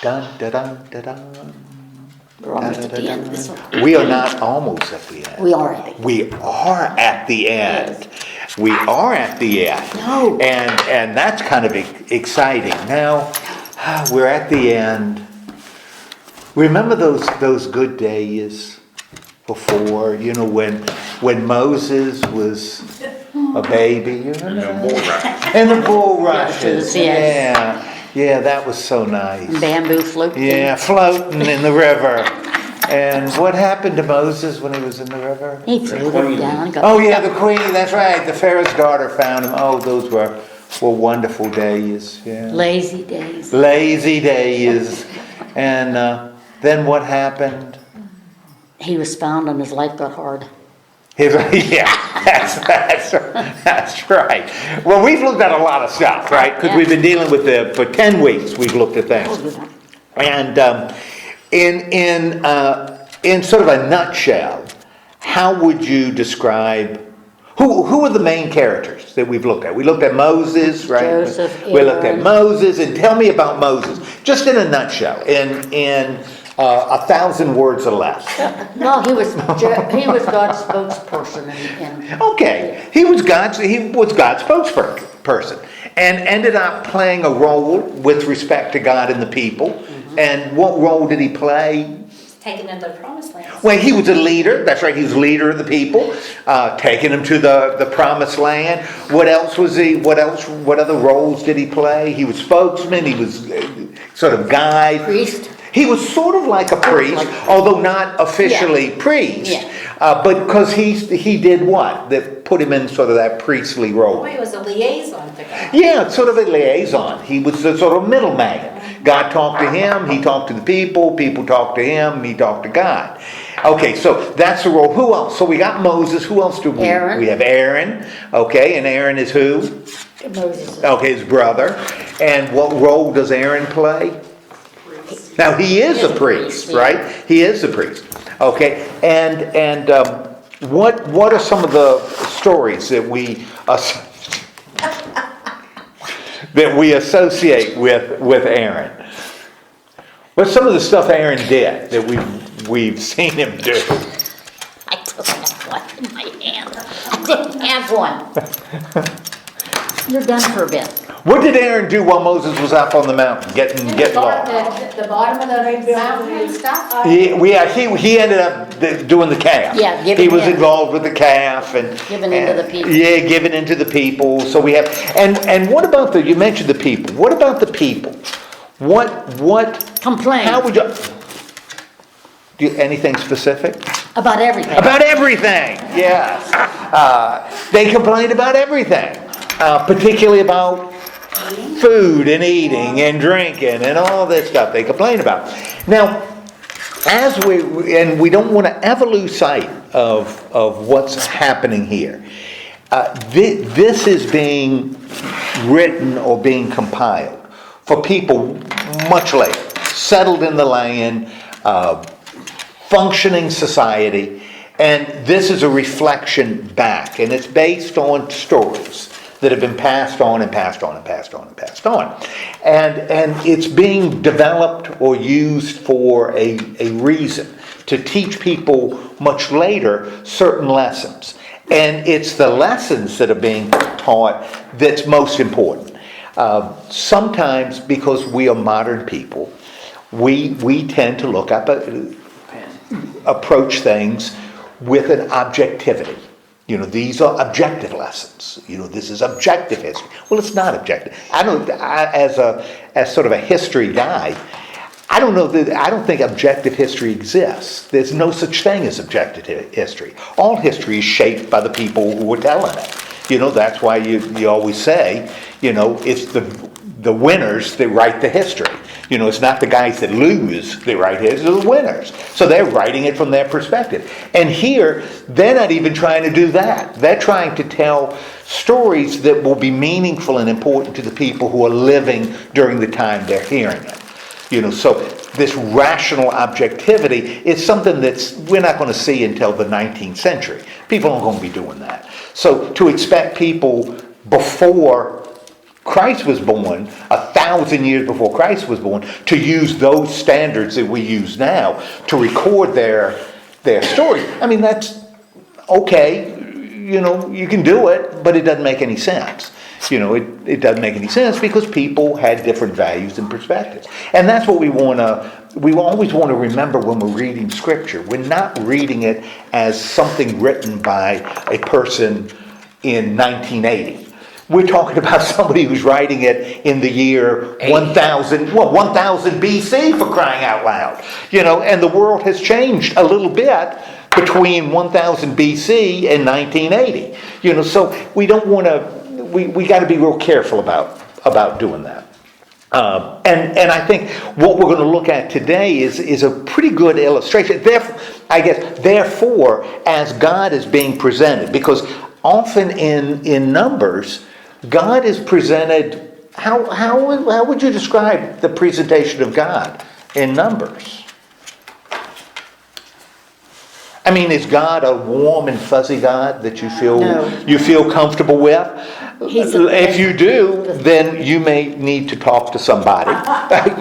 Dun, da, dun, da, dun. We're almost at the end of this one. We are not almost at the end. We are at the end. We are at the end. We are at the end. No. And that's kind of exciting. Now, we're at the end. Remember those good days before, when Moses was a baby, you remember that? And the bulrushes. Yes. Yeah, that was so nice. Bamboo floating. Yeah, floating in the river. And what happened to Moses when he was in the river? He floated down. Oh yeah, the queen, that's right. The Pharaoh's daughter found him. Oh, those were wonderful days. Yeah. Lazy days. Lazy days. And then what happened? He was found and his life got hard. Yeah, that's right. Well, we've looked at a lot of stuff, right? Because we've been dealing with for 10 weeks. We've looked at things, and in sort of a nutshell, how would you describe who are the main characters that we've looked at? We looked at Moses, right? Joseph, we looked at Aaron. Moses, and tell me about Moses, just in a nutshell, in 1,000 words or less. No, he was God's spokesperson. Okay, he was God's spokesperson, and ended up playing a role with respect to God and the people. Mm-hmm. And what role did he play? Taking them to the promised land. Well, he was a leader. That's right. He was a leader of the people, taking them to the promised land. What else was he? What other roles did he play? He was spokesman. He was sort of guide. Priest. He was sort of like a priest, although not officially priest. Yeah. But because he did what? That put him in sort of that priestly role. Well, he was a liaison to God. Yeah, sort of a liaison. He was the sort of middleman. God talked to him, he talked to the people talked to him, he talked to God. Okay, so that's the role. Who else? So we got Moses. Who else do we? Aaron. We have Aaron. Okay, and Aaron is who? Moses. Okay, his brother. And what role does Aaron play? Now he is a priest, right? He is a priest. Okay, and what are some of the stories that we associate with Aaron? What's some of the stuff Aaron did that we've seen him do? I don't have one in my hand. I didn't have one. You're done for a bit. What did Aaron do while Moses was up on the mountain getting lost? The bottom of the mountain and stuff. He ended up doing the calf. Yeah, he was involved with the calf and Giving into the people. Yeah, giving into the people. So we have and what about you mentioned the people? What about the people? What Complain. How would you anything specific? About everything. About everything. Yes. They complained about everything, particularly about food and eating and drinking and all this stuff they complain about. Now, we don't want to ever lose sight of what's happening here. This is being written or being compiled for people much later, settled in the land, functioning society, and this is a reflection back, and it's based on stories that have been passed on and passed on and passed on and passed on. And it's being developed or used for a reason, to teach people much later certain lessons. And it's the lessons that are being taught that's most important. Sometimes, because we are modern people, we tend to look up, approach things with an objectivity. These are objective lessons. This is objective history. Well, it's not objective. As sort of a history guy, I don't think objective history exists. There's no such thing as objective history. All history is shaped by the people who are telling it. That's why you always say, it's the winners that write the history. It's not the guys that lose that write it, it's the winners. So they're writing it from their perspective. And here, they're not even trying to do that. They're trying to tell stories that will be meaningful and important to the people who are living during the time they're hearing it. So this rational objectivity is something we're not going to see until the 19th century. People aren't going to be doing that. So to expect people before Christ was born, 1,000 years before Christ was born, to use those standards that we use now to record their story. I mean, that's okay, you can do it, but it doesn't make any sense. It doesn't make any sense because people had different values and perspectives. And that's what we always want to remember when we're reading Scripture. We're not reading it as something written by a person in 1980. We're talking about somebody who's writing it in the year 1000 BC, for crying out loud. And the world has changed a little bit between 1000 BC and 1980. So we don't want to, we got to be real careful about doing that. And I think what we're going to look at today is a pretty good illustration. Therefore, as God is being presented, because often in Numbers, God is presented. How would you describe the presentation of God in Numbers? I mean, is God a warm and fuzzy God that you feel comfortable with? If you do, then you may need to talk to somebody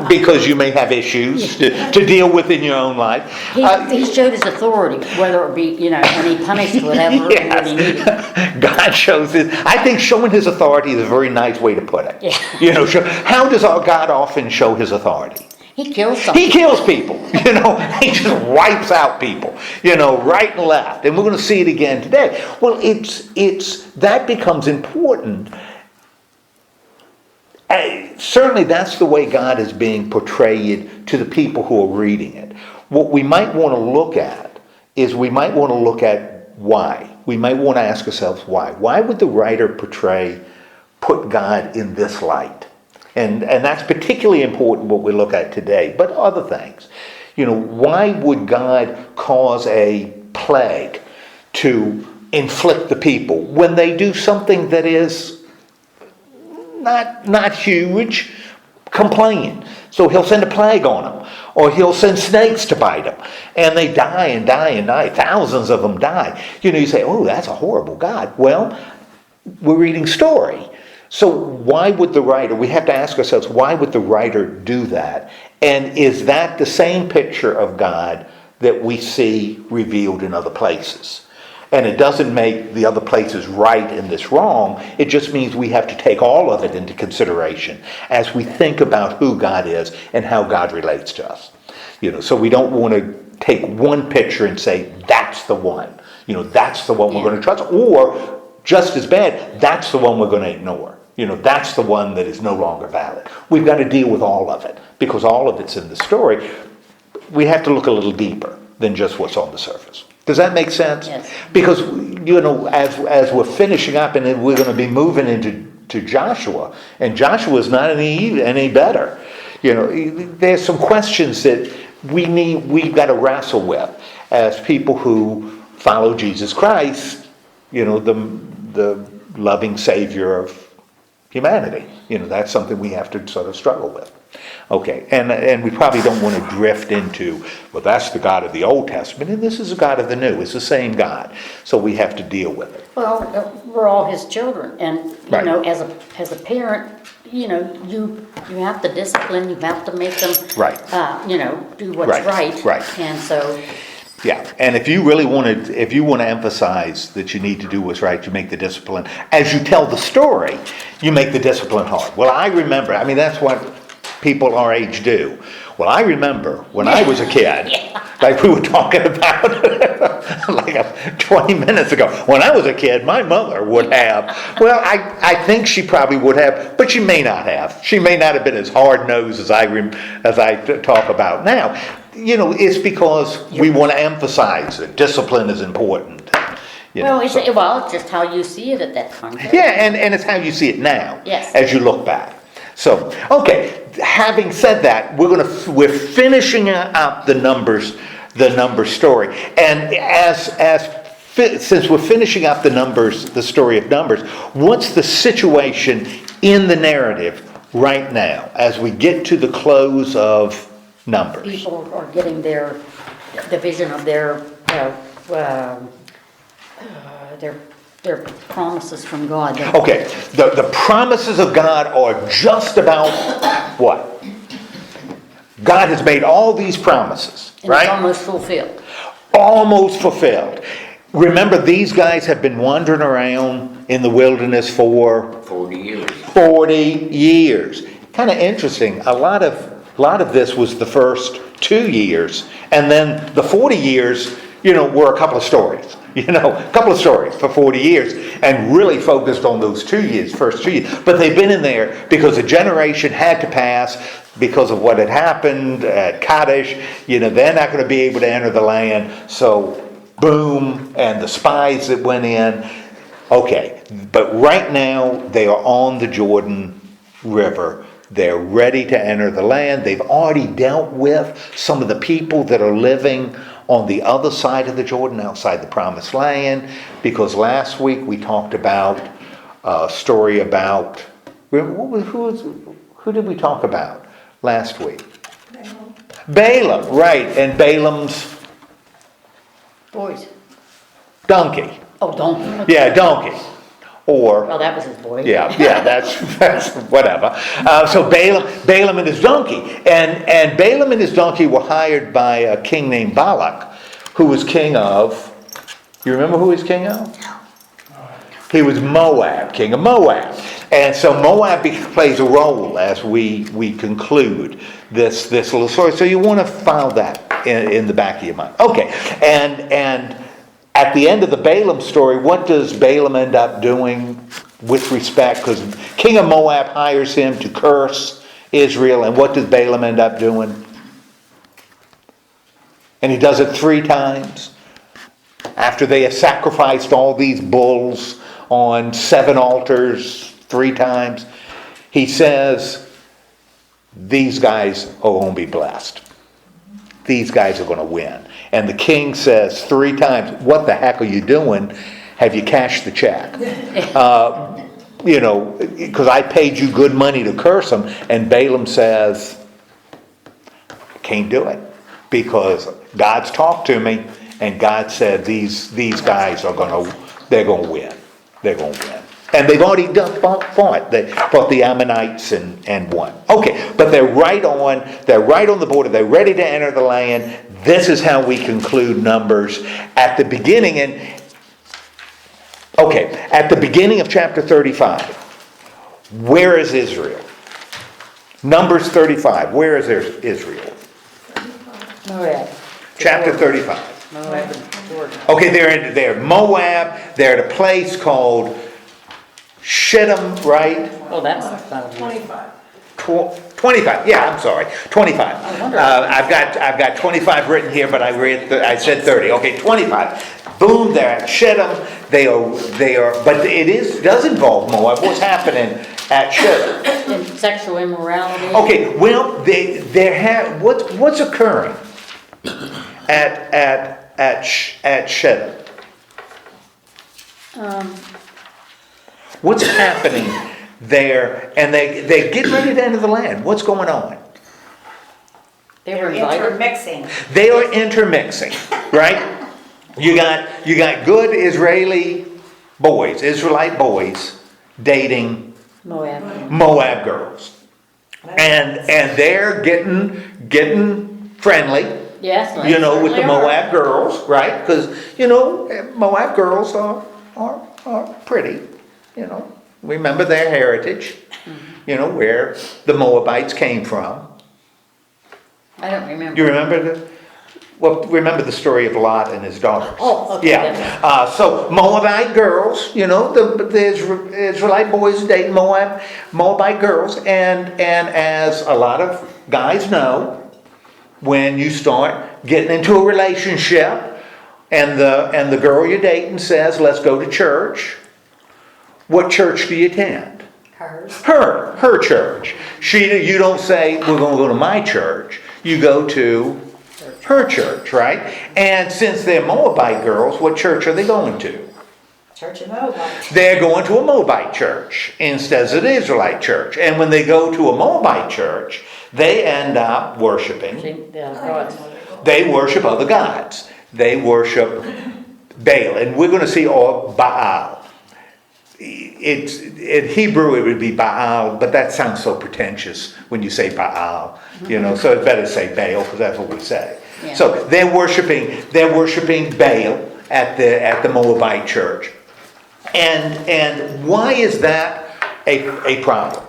because you may have issues to deal with in your own life. He showed his authority, whether it be, and he punished whatever he needed. God shows his. I think showing his authority is a very nice way to put it. Yeah. How does our God often show his authority? He kills something. He kills people, he just wipes out people, right and left. And we're going to see it again today. Well, that becomes important. Certainly that's the way God is being portrayed to the people who are reading it. What we might want to look at is why. We might want to ask ourselves why. Why would the writer put God in this light? And that's particularly important what we look at today, but other things. Why would God cause a plague to inflict the people when they do something that is not huge, complaining? So he'll send a plague on them, or he'll send snakes to bite them, and they die and die and die. Thousands of them die. You say, oh, that's a horrible God. Well, we're reading story. So why would we have to ask ourselves, why would the writer do that? And is that the same picture of God that we see revealed in other places? And it doesn't make the other places right and this wrong. It just means we have to take all of it into consideration as we think about who God is and how God relates to us. So we don't want to take one picture and say, that's the one. That's the one we're going to trust. Or, just as bad, that's the one we're going to ignore. That's the one that is no longer valid. We've got to deal with all of it because all of it's in the story. We have to look a little deeper than just what's on the surface. Does that make sense? Yes. Because, as we're finishing up and then we're going to be moving into Joshua, and Joshua is not any better. There's some questions that we've got to wrestle with as people who follow Jesus Christ, the loving Savior of humanity. That's something we have to sort of struggle with. Okay, and we probably don't want to drift into, well, that's the God of the Old Testament, and this is the God of the New. It's the same God, so we have to deal with it. Well, we're all His children, and Right. as a parent, you have to discipline. You have to make them, Right. Do what's right. Right. And so. Yeah, and if you want to emphasize that you need to do what's right, you make the discipline. As you tell the story, you make the discipline hard. Well, I remember, that's what people our age do. Well, I remember when I was a kid, like we were talking about like 20 minutes ago. When I was a kid, my mother would have, I think she probably would have, but she may not have. She may not have been as hard-nosed as I talk about now. It's because we want to emphasize that discipline is important. It's just how you see it at that time. Yeah, and it's how you see it now. Yes. As you look back. So, okay. Having said that, we're finishing up the numbers story, and since we're finishing up the story of Numbers, what's the situation in the narrative right now as we get to the close of Numbers? People are getting the vision of their They're promises from God. Okay, the promises of God are just about what? God has made all these promises, And it's right? almost fulfilled. Almost fulfilled. Remember, these guys have been wandering around in the wilderness for 40 years. 40 years. Kind of interesting. A lot of this was the first 2 years, and then the 40 years, were a couple of stories. A couple of stories for 40 years, and really focused on those 2 years, first 2 years. But they've been in there because a generation had to pass because of what had happened at Kadesh. They're not going to be able to enter the land. So, boom, and the spies that went in. Okay, but right now they are on the Jordan River. They're ready to enter the land. They've already dealt with some of the people that are living on the other side of the Jordan, outside the Promised Land, because last week we talked about a story about, who did we talk about last week? Balaam, right, and Balaam's Boys. donkey. Oh, donkey. Yeah, donkey. Or, Well, that was his boy. yeah, that's whatever. So Balaam and his donkey. And Balaam and his donkey were hired by a king named Balak, who was king of, you remember who he was king of? He was Moab, king of Moab. And so Moab plays a role as we conclude this little story. So you want to file that in the back of your mind. Okay, and at the end of the Balaam story, what does Balaam end up doing with respect? Because king of Moab hires him to curse Israel, and what does Balaam end up doing? And he does it 3 times. After they have sacrificed all these bulls on 7 altars 3 times, he says, these guys are going to be blessed. These guys are going to win. And the king says 3 times, what the heck are you doing? Have you cashed the check? Because I paid you good money to curse them. And Balaam says, I can't do it. Because God's talked to me, and God said these guys they're going to win. They're going to win. And they've already fought. They fought the Ammonites and won. Okay, but they're right on the border. They're ready to enter the land. This is how we conclude Numbers at the beginning. At the beginning of chapter 35, where is Israel? Numbers 35, where is Israel? Moab. Chapter 35. Moab and Jordan. Okay, they're Moab. They're at a place called Shittim, right? Oh, that's 25. 25. Yeah, I'm sorry. 25. I wonder. I've got 25 written here, but I said 30. Okay, 25. Boom, they're at Shittim. They are, but it does involve Moab. What's happening at Shittim? And sexual immorality. Okay, well, what's occurring at Shittim? What's happening there? And they get ready to enter the land. What's going on? They were They're invited. intermixing. They are intermixing, right? You got good Israelite boys dating Moab girls, and they're getting friendly. Yes. With the Moab girls, right? Because Moab girls are pretty. Remember their heritage. Where the Moabites came from. I don't remember. You remember remember the story of Lot and his daughters. Oh, okay. Yeah. So Moabite girls, the Israelite boys dating Moabite girls, and as a lot of guys know, when you start getting into a relationship, and the girl you're dating says, "Let's go to church." What church do you attend? Hers. Her church. You don't say, "We're going to go to my church." You go to her church, right? And since they're Moabite girls, what church are they going to? Church of Moabite. They're going to a Moabite church instead of an Israelite church. And when they go to a Moabite church, they end up worshiping. They worship other gods. They worship Baal. And we're going to see Baal. it's, in Hebrew it would be Baal, but that sounds so pretentious when you say Baal, so it's better to say Baal, because that's what we say. Yeah. So they're worshiping Baal at the Moabite church. And why is that a problem?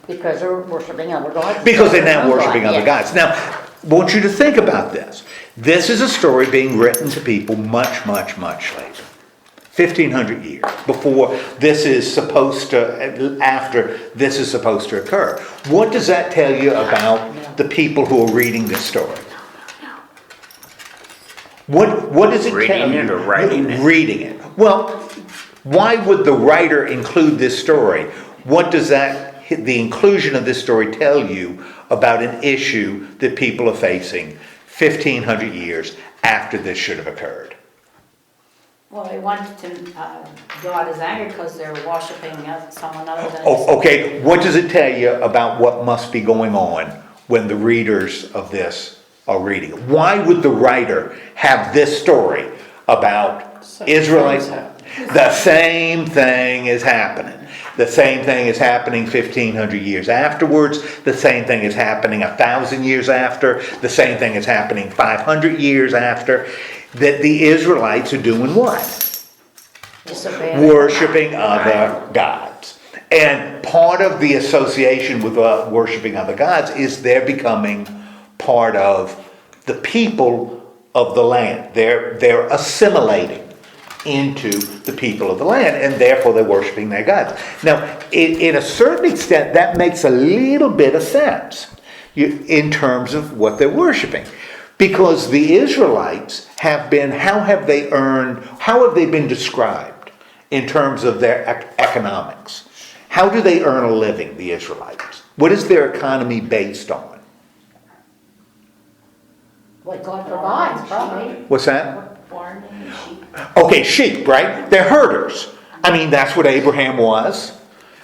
Because they're worshiping other gods. Because they're now worshiping Yeah. other gods. Now, I want you to think about this. This is a story being written to people much, much, much later. 1,500 years before this is supposed to, after this is supposed to occur. What does that tell you about the people who are reading this story? What does it tell Reading you? it or writing it? Reading it. Well, why would the writer include this story? What does the inclusion of this story tell you about an issue that people are facing 1,500 years after this should have occurred? Well, they wanted to, God is angry because they're worshiping someone other than. Okay, what does it tell you about what must be going on when the readers of this are reading it? Why would the writer have this story about Israelites? The same thing is happening. The same thing is happening 1,500 years afterwards. The same thing is happening 1,000 years after. The same thing is happening 500 years after. That the Israelites are doing what? Worshipping other gods. And part of the association with worshipping other gods is they're becoming part of the people of the land. They're assimilating into the people of the land, and therefore they're worshiping their gods. Now, in a certain extent, that makes a little bit of sense in terms of what they're worshiping. Because the Israelites have been, how have they been described in terms of their economics? How do they earn a living, the Israelites? What is their economy based on? What God provides, probably. What's that? Farming and sheep. Okay, sheep, right? They're herders. I mean, that's what Abraham was.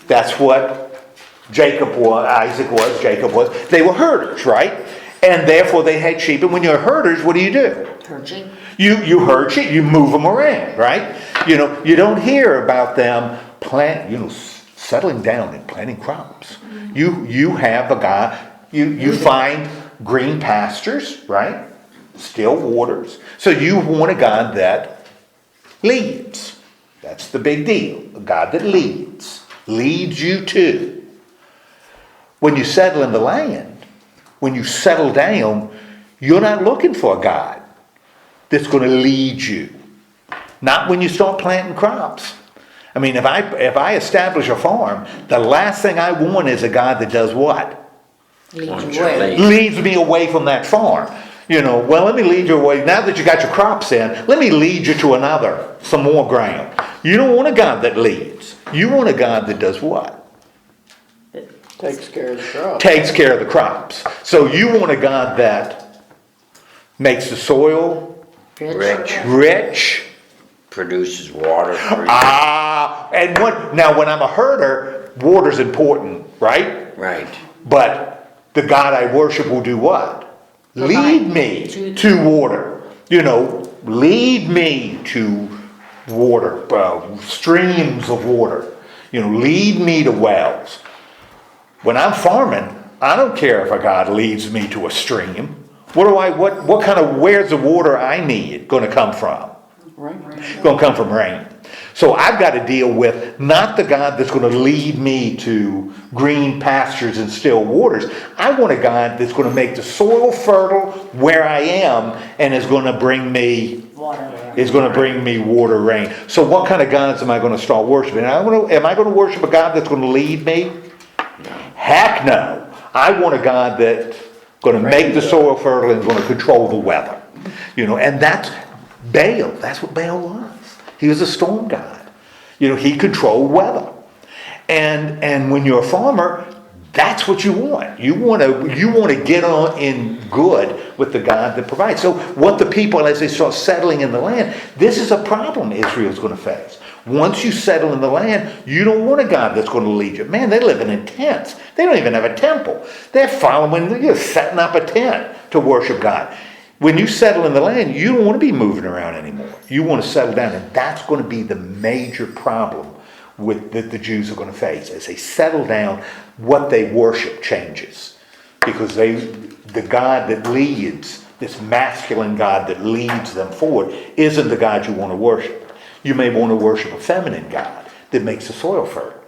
That's what Jacob was, Isaac was, Jacob was. They were herders, right? And therefore they had sheep. And when you're herders, what do? Herd sheep. You herd sheep, you move them around, right? You don't hear about them settling down and planting crops. You have a guy, you find green pastures, right? Still waters. So you want a God that leads. That's the big deal. A God that leads you to. When you settle in the land, when you settle down, you're not looking for a God that's going to lead you. Not when you start planting crops. I mean, if I establish a farm, the last thing I want is a God that does what? Leads you away. Leads me away from that farm. Well, let me lead you away. Now that you got your crops in, let me lead you to some more ground. You don't want a God that leads. You want a God that does what? Takes care of the crop. Takes care of the crops. So you want a God that makes the soil rich. Produces water for you. And when I'm a herder, water's important, right? Right. But the God I worship will do what? Lead me to water. Lead me to water, streams of water. Lead me to wells. When I'm farming, I don't care if a God leads me to a stream. Where's the water I need going to come from? Right. Going to come from rain. So I've got to deal with not the God that's going to lead me to green pastures and still waters. I want a God that's going to make the soil fertile where I am and is going to bring me water, rain. So what kind of gods am I going to start worshiping? Am I going to worship a God that's going to lead me? Heck no. I want a God that's going to make the soil fertile and is going to control the weather. And that's Baal. That's what Baal was. He was a storm god. He controlled weather. And when you're a farmer, that's what you want. You want to get on in good with the God that provides. So what the people, as they start settling in the land, this is a problem Israel's going to face. Once you settle in the land, you don't want a God that's going to lead you. Man, they're living in tents. They don't even have a temple. They're setting up a tent to worship God. When you settle in the land, you don't want to be moving around anymore. You want to settle down, and that's going to be the major problem that the Jews are going to face. As they settle down, what they worship changes. Because the God that leads, this masculine God that leads them forward, isn't the God you want to worship. You may want to worship a feminine God that makes the soil fertile.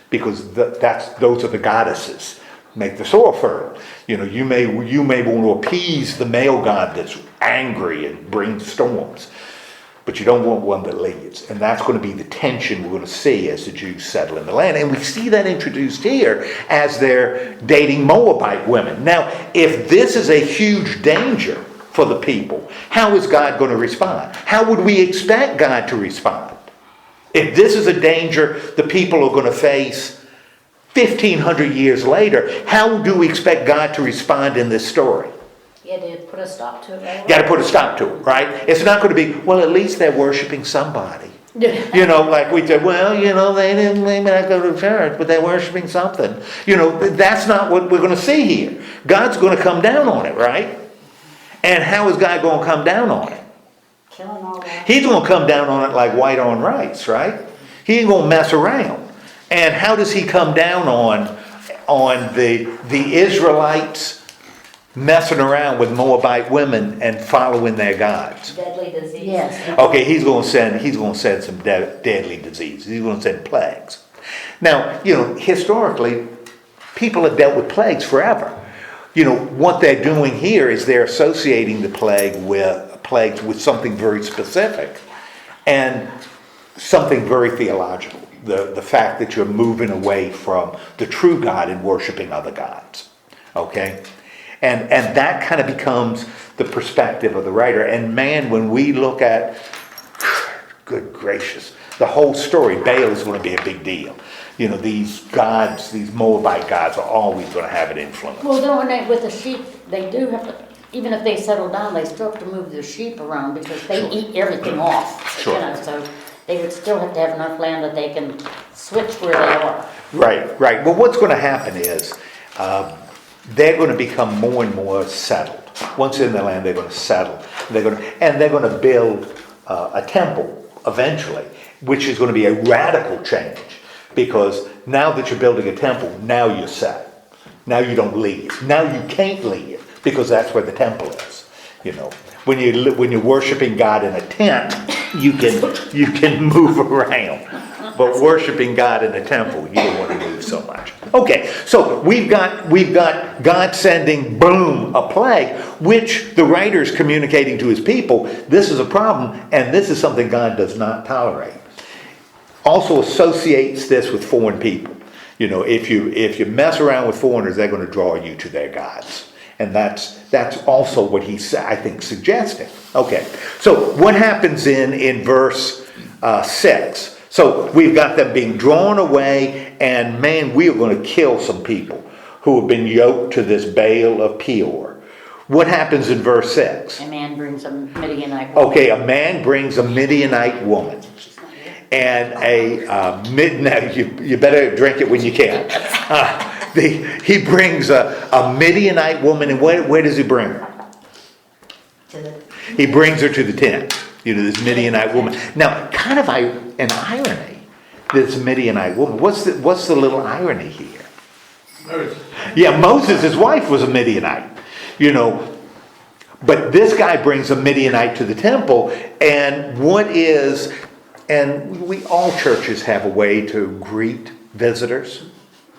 Because those are the goddesses, make the soil fertile. You may want to appease the male God that's angry and brings storms. But you don't want one that leads. And that's going to be the tension we're going to see as the Jews settle in the land. And we see that introduced here as they're dating Moabite women. Now, if this is a huge danger for the people, how is God going to respond? How would we expect God to respond? If this is a danger the people are going to face 1,500 years later, how do we expect God to respond in this story? You had to put a stop to it, right? Got to put a stop to it, right? It's not going to be, well, at least they're worshiping somebody. Like we said, well, they may not go to church, but they're worshiping something. That's not what we're going to see here. God's going to come down on it, right? And how is God going to come down on it? Killing all that. He's going to come down on it like white on rice, right? He ain't going to mess around. And how does he come down on the Israelites messing around with Moabite women and following their gods? Deadly disease. Yes. Okay, he's going to send some deadly diseases. He's going to send plagues. Now, historically, people have dealt with plagues forever. What they're doing here is they're associating the plagues with something very specific and something very theological. The fact that you're moving away from the true God and worshiping other gods. Okay? And that kind of becomes the perspective of the writer. And man, when we look at, good gracious, the whole story, Baal is going to be a big deal. These gods, these Moabite gods are always going to have an influence. Well, with the sheep, they do have to, even if they settle down, they still have to move their sheep around because they eat everything off. Sure. So they would still have to have enough land that they can switch where they are. Right. Well, what's going to happen is they're going to become more and more settled. Once in the land, they're going to settle. They're going to build a temple eventually, which is going to be a radical change. Because now that you're building a temple, now you're set. Now you don't leave. Now you can't leave because that's where the temple is. When you're worshiping God in a tent, you can move around. But worshiping God in a temple, you don't want to move so much. Okay, so we've got God sending, boom, a plague, which the writer is communicating to his people. This is a problem, and this is something God does not tolerate. Also associates this with foreign people. If you mess around with foreigners, they're going to draw you to their gods. And that's also what he's, I think, suggesting. Okay, so what happens in verse 6? So we've got them being drawn away, and man, we are going to kill some people who have been yoked to this Baal of Peor. What happens in verse 6? A man brings a Midianite woman. Okay, a man brings a Midianite woman. And you better drink it when you can. He brings a Midianite woman, and where does he bring her? He brings her to the tent. This Midianite woman. Now, kind of an irony, this Midianite woman. What's the little irony here? Moses. Yeah, Moses, his wife, was a Midianite. But this guy brings a Midianite to the temple, and all churches have a way to greet visitors,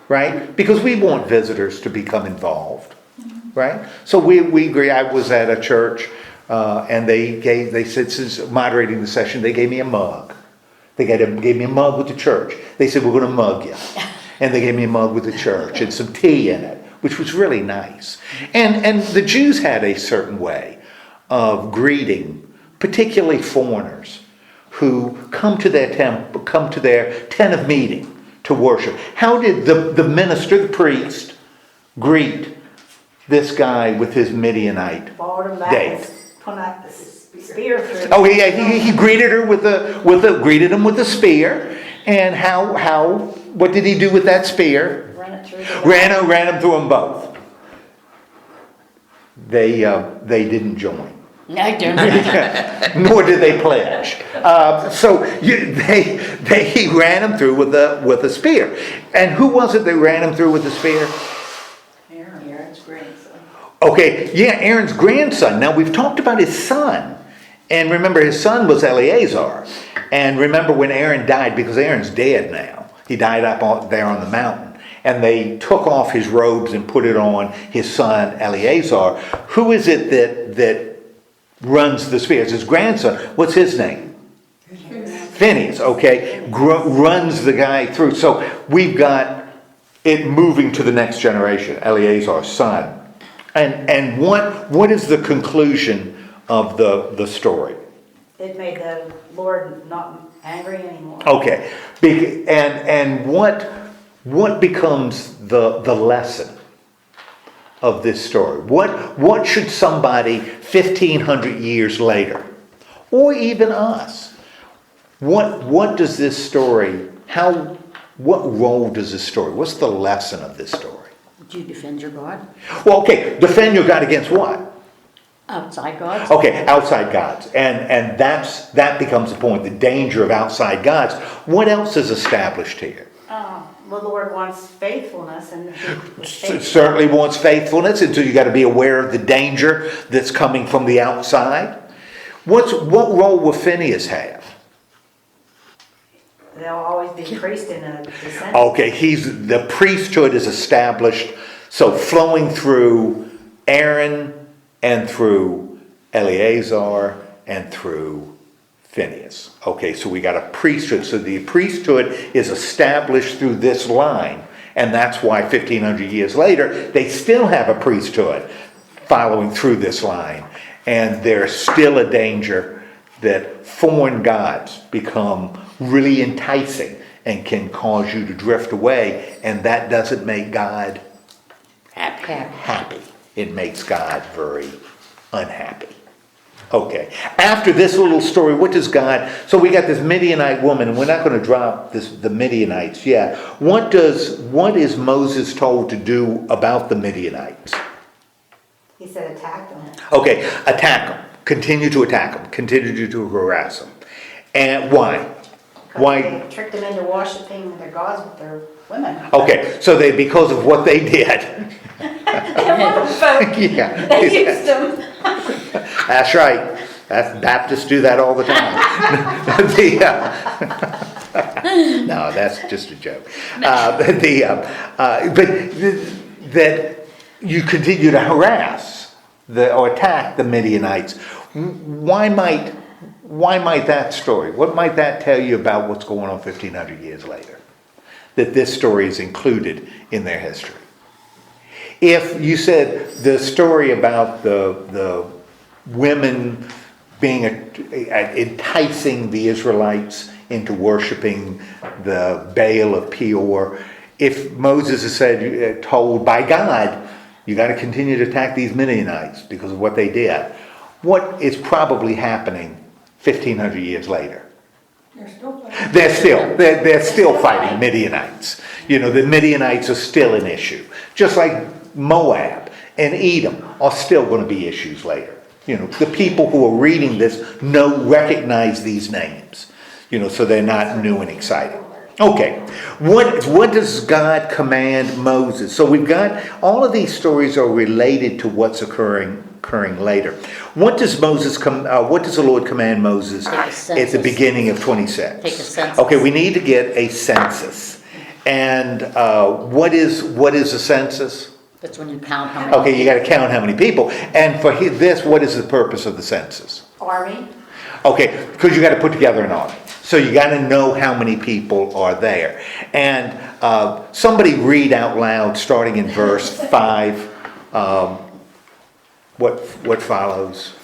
right? Because we want visitors to become involved, right? So we agree. I was at a church, and they said, since moderating the session, they gave me a mug. They gave me a mug with the church. They said, we're going to mug you. And they gave me a mug with the church and some tea in it, which was really nice. And the Jews had a certain way of greeting, particularly foreigners, who come to their tent of meeting to worship. How did the minister, the priest, greet this guy with his Midianite date? Put out the spear through. Oh, he greeted her greeted him with a spear, and what did he do with that spear? Run it through. Ran him through them both. They didn't join. I don't. Nor did they pledge. He ran him through with a spear. And who was it that ran him through with the spear? Aaron's grandson. Okay, yeah, Aaron's grandson. Now, we've talked about his son. And remember, his son was Eleazar. And remember when Aaron died, because Aaron's dead now. He died there on the mountain. And they took off his robes and put it on his son Eleazar. Who is it that runs the spear? It's his grandson. What's his name? Phineas, okay. Runs the guy through. So we've got it moving to the next generation, Eleazar's son. And what is the conclusion of the story? It made the Lord not angry anymore. Okay. And what becomes the lesson of this story? What should somebody 1,500 years later, or even us, what does this story, what role does this story, what's the lesson of this story? Do you defend your God? Well, okay, defend your God against what? Outside gods? Okay, outside gods. And that becomes the point, the danger of outside gods. What else is established here? The Lord wants faithfulness, and Certainly wants faithfulness, and so you got to be aware of the danger that's coming from the outside. What role will Phineas have? there'll always be priest in a descendant. Okay, the priesthood is established, so flowing through Aaron and through Eleazar and through Phineas. Okay, so we got a priesthood. So the priesthood is established through this line, and that's why 1,500 years later, they still have a priesthood following through this line. And there's still a danger that foreign gods become really enticing and can cause you to drift away, and that doesn't make God happy. It makes God very unhappy. Okay, after this little story, what does God, so we got this Midianite woman, and we're not going to drop the Midianites yet. What is Moses told to do about the Midianites? He said attack them. Okay, attack them. Continue to attack them. Continue to harass them. And why? Why? They tricked them into worshiping their gods with their women. Okay, so because of what they did. Yeah. They used them. That's right. Baptists do that all the time. No, that's just a joke. But that you continue to harass or attack the Midianites. Why might that story? What might that tell you about what's going on 1,500 years later? That this story is included in their history. If you said the story about the women being enticing the Israelites into worshiping the Baal of Peor, if Moses is told by God, you got to continue to attack these Midianites because of what they did, what is probably happening 1,500 years later? They're still fighting Midianites. The Midianites are still an issue. Just like Moab and Edom are still going to be issues later. The people who are reading this recognize these names. So they're not new and exciting. Okay, what does God command Moses? So we've got all of these stories are related to what's occurring later. What does the Lord command Moses at the beginning of 26? Take a census. Okay, we need to get a census. And what is a census? That's when you count how many. Okay, you got to count how many people. And for this, what is the purpose of the census? Army. Okay, because you got to put together an army. So you got to know how many people are there. And somebody read out loud, starting in verse 5, what follows.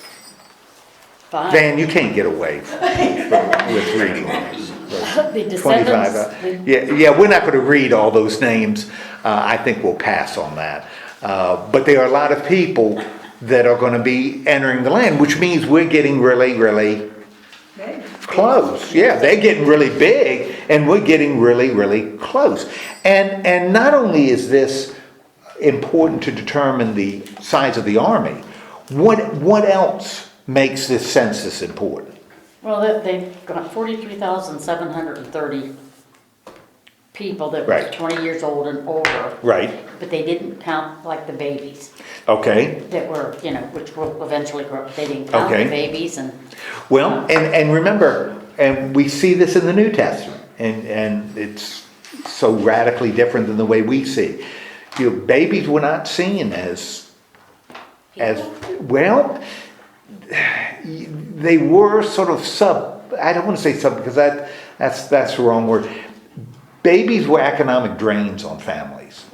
5. Van, you can't get away with reading this. The descendants. 25. Yeah, we're not going to read all those names. I think we'll pass on that. But there are a lot of people that are going to be entering the land, which means we're getting really, really close. Yeah, they're getting really big, and we're getting really, really close. And not only is this important to determine the size of the army, what else makes this census important? Well, they've got 43,730 people that Right. were 20 years old and older, Right, but they didn't count like the babies okay. that were, which will eventually grow up. They didn't count Okay. the babies and, Well, and remember, and we see this in the New Testament, and it's so radically different than the way we see. Babies were not seen as well, they were sort of I don't want to say sub, because that's the wrong word. Babies were economic drains on families.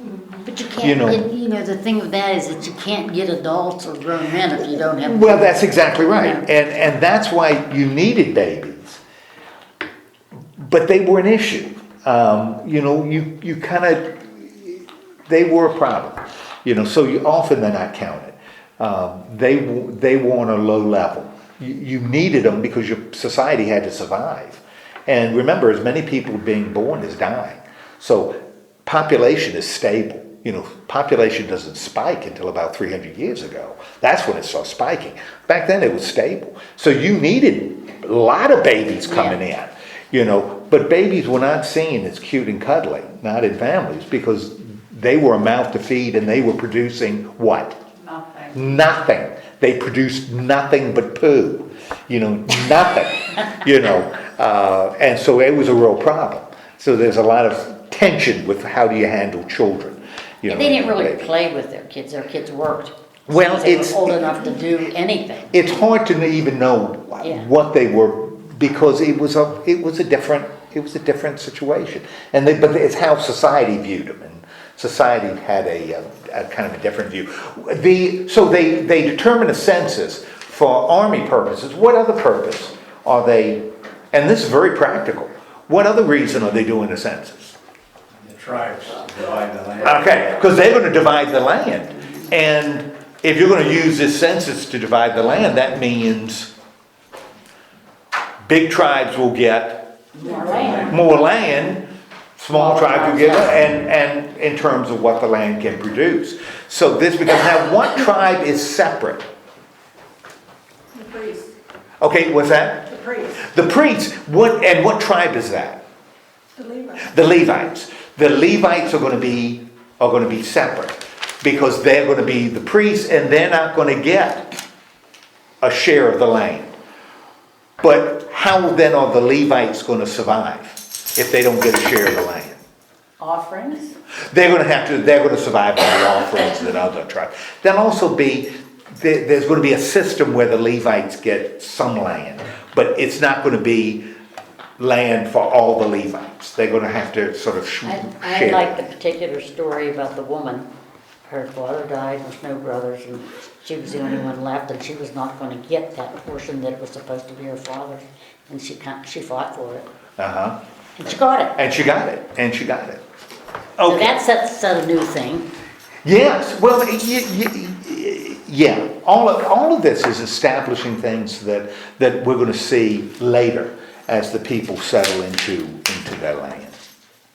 but you You can't know. get, the thing of that is that you can't get adults or grown men if you don't have. Well, that's exactly right, Yeah. and that's why you needed babies. But they were an issue. You kind of, they were a problem. So often they're not counted. They were on a low level. You needed them because your society had to survive. And remember, as many people being born as dying. So population is stable. Population doesn't spike until about 300 years ago. That's when it started spiking. Back then it was stable. So you needed a lot of babies coming in, but babies were not seen as cute and cuddly, not in families, because they were a mouth to feed and they were producing what? Nothing. Nothing. They produced nothing but poo, nothing, and so it was a real problem. So there's a lot of tension with how do you handle children. And they didn't really baby. play with their kids worked. Well, They were it's- old enough to do anything. It's hard to even know Yeah. what they were, because it was a different situation. But it's how society viewed them, and society had a kind of a different view. So they determine a census for army purposes. What other purpose are they, and this is very practical, what other reason are they doing a census? The tribes divide the land. Okay, because they're going to divide the land. And if you're going to use this census to divide the land, that means big tribes will get More land. more land, small tribes will get, and in terms of what the land can produce. So this becomes, now what tribe is separate? The priest, Okay, what's that? the priest, The priests, what tribe is that? the Levites. The Levites. The Levites are going to be separate, because they're going to be the priests, and they're not going to get a share of the land. But how then are the Levites going to survive if they don't get a share of the land? Offerings. They're going to survive on the offerings that other tribes. There'll also be, there's going to be a system where the Levites get some land, but it's not going to be land for all the Levites. They're going to have to sort of share. I like the particular story about the woman. Her father died with no brothers, and she was the only one left, and she was not going to get that portion that was supposed to be her father's, and she fought for it, Uh-huh. and she got it. And she got it. So Okay. that sets a new thing. Yes, well, yeah, all of this is establishing things that we're going to see later as the people settle into their land.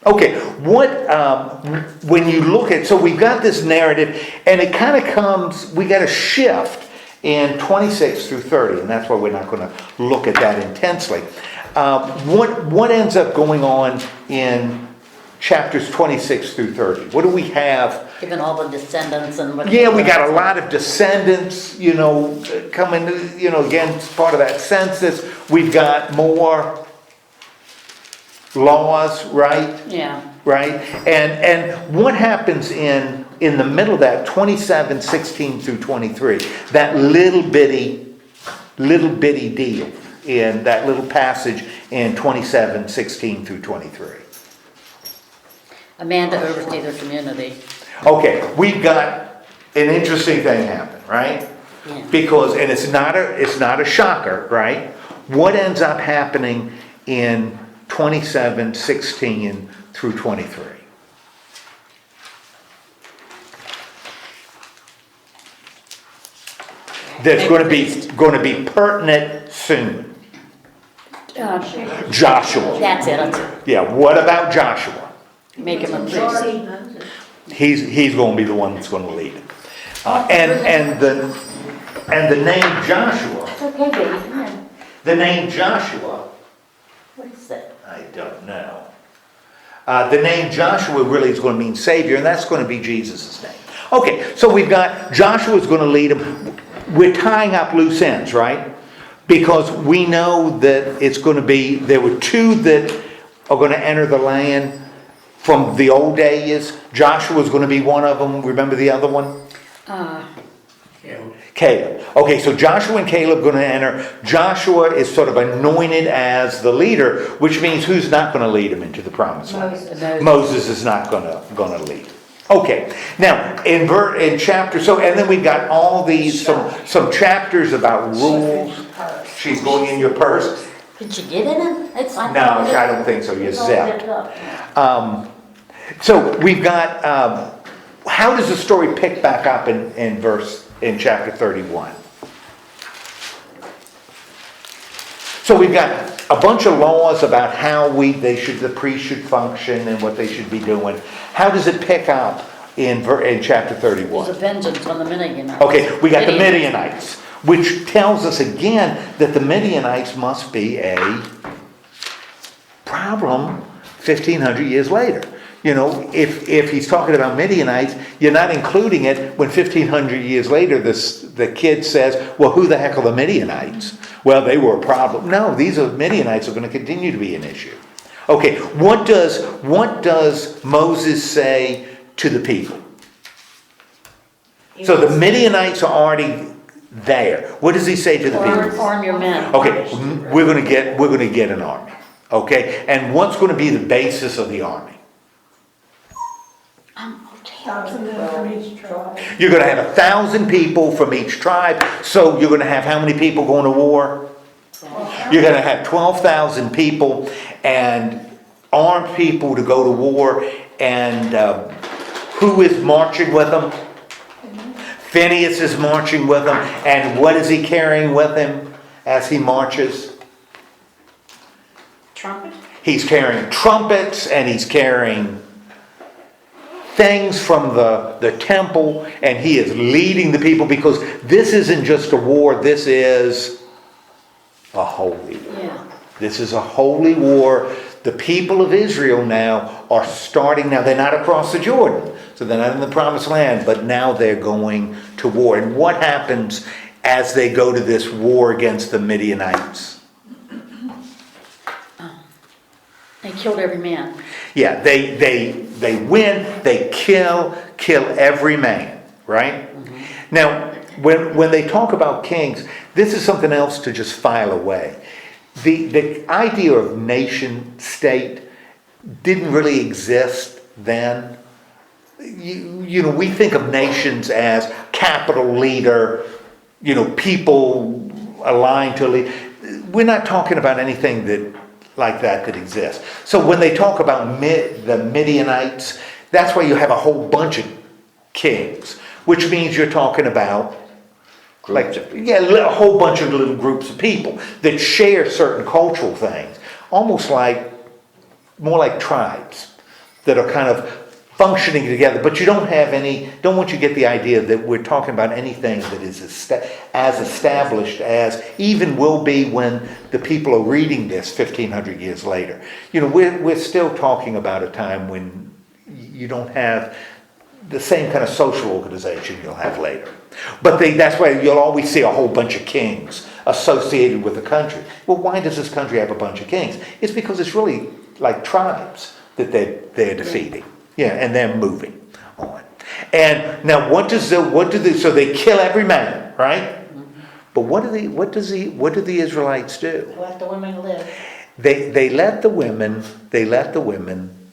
Okay, when you look at, so we've got this narrative, and it kind of comes, we got a shift in 26 through 30, and that's why we're not going to look at that intensely. What ends up going on in chapters 26 through 30? What do we have? Given all the descendants and what. Yeah, we got a lot of descendants, coming, again, it's part of that census. We've got more laws, right? Yeah. Right? And what happens in the middle of that, 27, 16 through 23, that little bitty deal in that little passage in 27, 16 through 23? A man to oversee their community. Okay, we've got an interesting thing happen, right? Yeah. Because, and it's not a shocker, right? What ends up happening in 27, 16 through 23? That's going to be pertinent soon. Joshua. That's it. Yeah, what about Joshua? Make him a priest. Majority Moses. He's going to be the one that's going to lead it. And the name Joshua It's okay, baby, come in. The name Joshua, What is that? I don't know. The name Joshua really is going to mean Savior, and that's going to be Jesus' name. Okay, so we've got Joshua's going to lead them. We're tying up loose ends, right? Because we know that it's going to be, there were two that are going to enter the land from the old days. Joshua's going to be one of them. Remember the other one? Caleb. Okay, so Joshua and Caleb are going to enter. Joshua is sort of anointed as the leader, which means who's not going to lead him into the promised land? Moses is not going to lead. Okay, now in chapter, so and then we've got all these some chapters about rules. She's going in your purse. Did you get in it? It's like. No, I don't think so. You It's all zipped. zipped up. So we've got. How does the story pick back up in chapter 31? So we've got a bunch of laws about how the priest should function and what they should be doing. How does it pick up in chapter 31? There's a vengeance on the Midianites. Okay, we got the Midianites, which tells us again that the Midianites must be a problem 1,500 years later. You know, if he's talking about Midianites, you're not including it when 1,500 years later the kid says, well, who the heck are the Midianites? Well, they were a problem. No, these Midianites are going to continue to be an issue. Okay, what does Moses say to the people? So the Midianites are already there. What does he say to the people? Arm your men. Okay, we're going to get an army. Okay, and what's going to be the basis of the army? 1,000 men from each tribe. You're going to have 1,000 people from each tribe. So you're going to have how many people going to war? You're going to have 12,000 people and armed people to go to war. And who is marching with them? Phineas is marching with them. And what is he carrying with him as he marches? Trumpet? He's carrying trumpets and he's carrying things from the temple, and he is leading the people, because this isn't just a war, this is a holy war. Yeah. This is a holy war. The people of Israel now are starting, now they're not across the Jordan, so they're not in the promised land, but now they're going to war. And what happens as they go to this war against the Midianites? They killed every man. Yeah, they win, they kill every man, right? Mm-hmm. Now, when they talk about kings, this is something else to just file away. The idea of nation state didn't really exist then. You know, we think of nations as capital leader, you know, people aligned to lead. We're not talking about anything like that exists. So when they talk about the Midianites, that's why you have a whole bunch of kings, which means you're talking about a whole bunch of little groups of people that share certain cultural things, almost more like tribes that are kind of functioning together. But you don't want you to get the idea that we're talking about anything that is as established as even will be when the people are reading this 1,500 years later. You know, we're still talking about a time when you don't have the same kind of social organization you'll have later. But that's why you'll always see a whole bunch of kings associated with the country. Well, why does this country have a bunch of kings? It's because it's really like tribes that they're defeating. Yeah, and they're moving on. And now so they kill every man, right? Mm-hmm. But what do the Israelites do? Let the women live. They let the women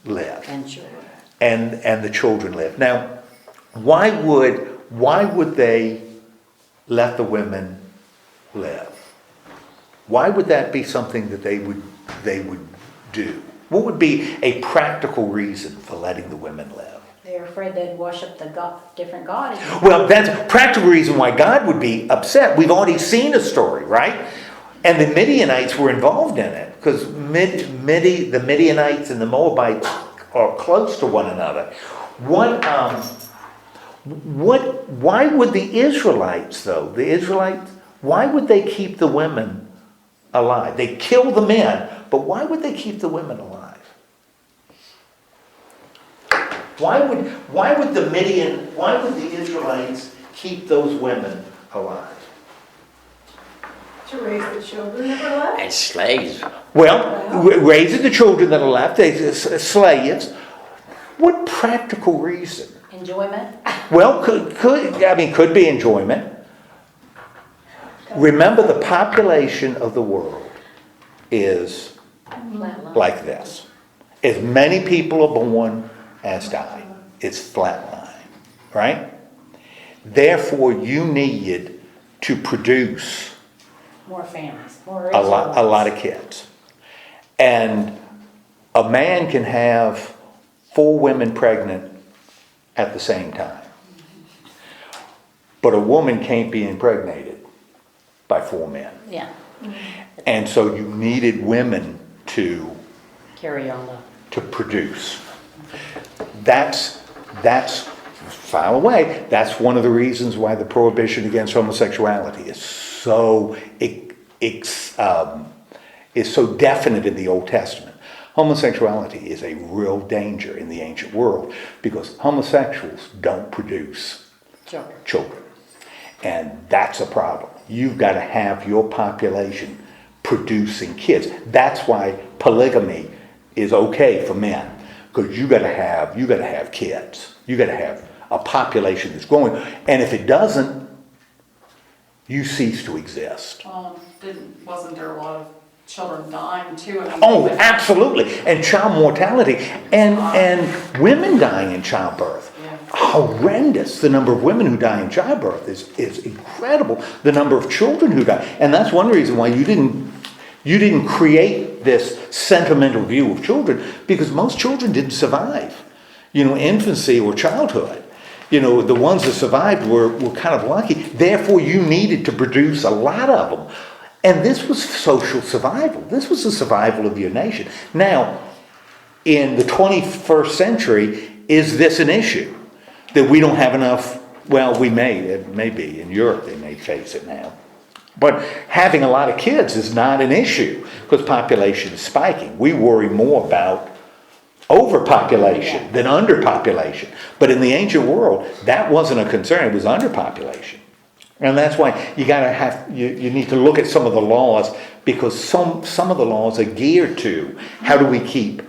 live. And children. And the children live. Now, why would they let the women live? Why would that be something that they would do? What would be a practical reason for letting the women live? They're afraid they'd worship different gods. Well, that's a practical reason why God would be upset. We've already seen a story, right? And the Midianites were involved in it, because the Midianites and the Moabites are close to one another. Why would the Israelites, though? Why would they keep the women alive? They kill the men, but why would they keep the women alive? Why would the Israelites keep those women alive? To raise the children that were left? And slaves. Well, raising the children that are left, slaves. What practical reason? Enjoyment? Well, could be enjoyment. Remember, the population of the world is like this. As many people are born as die. It's flatline, right? Therefore, you needed to produce More families, more a lot of kids. And a man can have 4 women pregnant at the same time. But a woman can't be impregnated by 4 men. Yeah, And so you needed women to carry on to produce. That's file away. That's one of the reasons why the prohibition against homosexuality is so definite in the Old Testament. Homosexuality is a real danger in the ancient world because homosexuals don't produce children. And that's a problem. You've got to have your population producing kids. That's why polygamy is okay for men, because you got to have kids. You got to have a population that's growing. And if it doesn't, you cease to exist. Wasn't there a lot of children dying too? I mean, Oh, absolutely. And child mortality and women dying in childbirth. Yeah. Horrendous. The number of women who die in childbirth is incredible. The number of children who die. And that's one reason why you didn't create this sentimental view of children, because most children didn't survive. Infancy or childhood. The ones that survived were kind of lucky. Therefore, you needed to produce a lot of them. And this was social survival. This was the survival of your nation. Now, in the 21st century, is this an issue? That we don't have enough? Well, it may be. In Europe, they may face it now. But having a lot of kids is not an issue because population is spiking. We worry more about overpopulation than underpopulation. But in the ancient world, that wasn't a concern. It was underpopulation. And that's why you need to look at some of the laws, because some of the laws are geared to how do we keep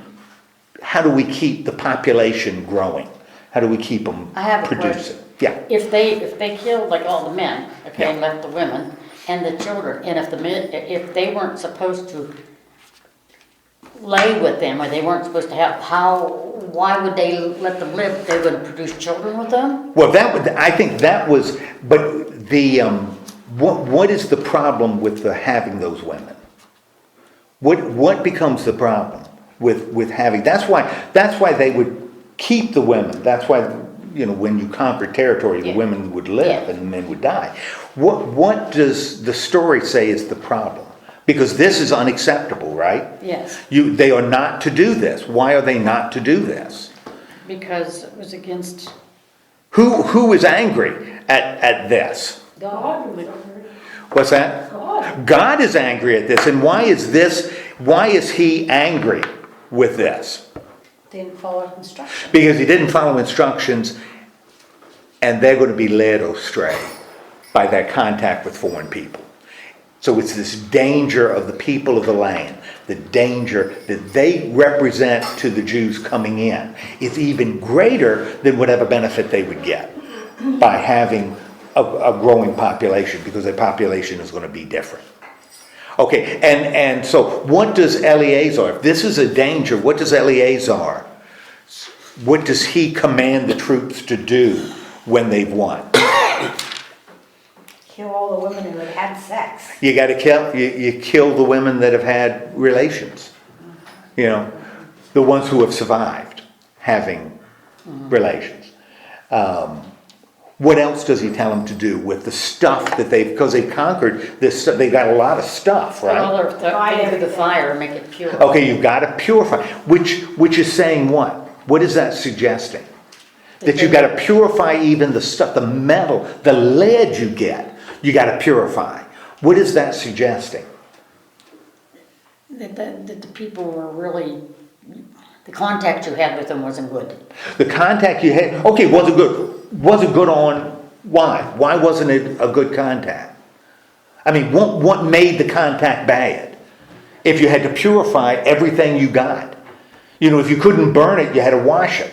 the population growing? How do we keep them I have a producing? question. Yeah. If they killed like all the men, okay, and Yeah. left the women and the children, and if they weren't supposed to lay with them, or they weren't supposed to have, why would they let them live? They're going to produce children with them? Well, I think that was, but the what is the problem with having those women? What becomes the problem with having? That's why they would keep the women. That's why when you conquered territory, the women would live and the men would die. What does the story say is the problem? Because this is unacceptable, right? Yes. They are not to do this. Why are they not to do this? Because it was against... Who is angry at this? God. What's that? God. God is angry at this. And why is he angry with this? Didn't follow instructions. Because he didn't follow instructions, and they're going to be led astray by that contact with foreign people. So it's this danger of the people of the land, the danger that they represent to the Jews coming in. It's even greater than whatever benefit they would get by having a growing population, because their population is going to be different. Okay, and so what does Eleazar, if this is a danger, what does Eleazar, what does he command the troops to do when they've won? Kill all the women who had had sex. You got to kill the women that have had relations. The ones who have survived having relations. What else does he tell them to do with the stuff that because they've conquered this? They got a lot of stuff, right? Well, throw it through the fire and make it pure. Okay, you've got to purify, which is saying what? What is that suggesting? That you've got to purify even the stuff, the metal, the lead you get. You got to purify. What is that suggesting? That the people were really, the contact you had with them wasn't good. The contact you had, okay, wasn't good. Wasn't good on why? Why wasn't it a good contact? I mean, what made the contact bad? If you had to purify everything you got. You know, if you couldn't burn it, you had to wash it.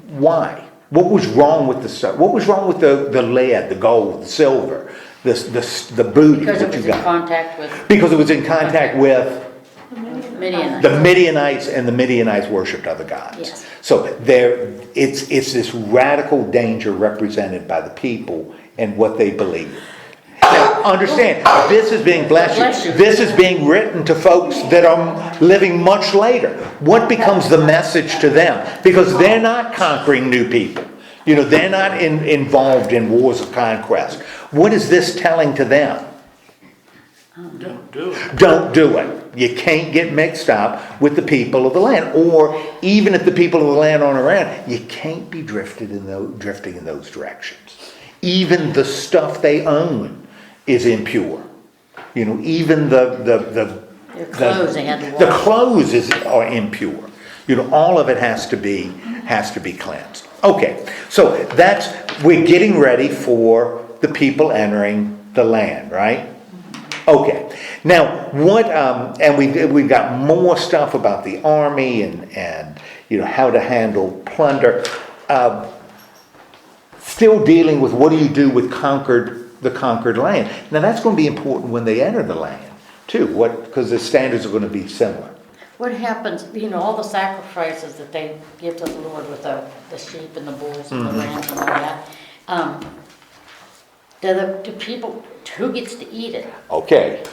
Why? What was wrong with the stuff? What was wrong with the lead, the gold, the silver, the booty Because it that you was in got? contact with Because it was in contact with Midianites. the Midianites, and the Midianites worshipped other gods. Yes. So it's this radical danger represented by the people and what they believe. Now, understand, this is being blessed. This is being written to folks that are living much later. What becomes the message to them? Because they're not conquering new people. You know, they're not involved in wars of conquest. What is this telling to them? Don't do it. Don't do it. You can't get mixed up with the people of the land. Or even if the people of the land aren't around, you can't be drifting in those directions. Even the stuff they own is impure. You know, even the clothes they had to the wash. clothes are impure. You know, all of it has to be cleansed. Okay, so we're getting ready for the people entering the land, right? Okay, now what? And we've got more stuff about the army and you know how to handle plunder. Still dealing with what do you do with the conquered land? Now that's going to be important when they enter the land too. Because the standards are going to be similar. What happens, you know, all the sacrifices that they give to the Lord with the sheep and the bulls and the rams and all that, do people, who gets to eat it? Okay.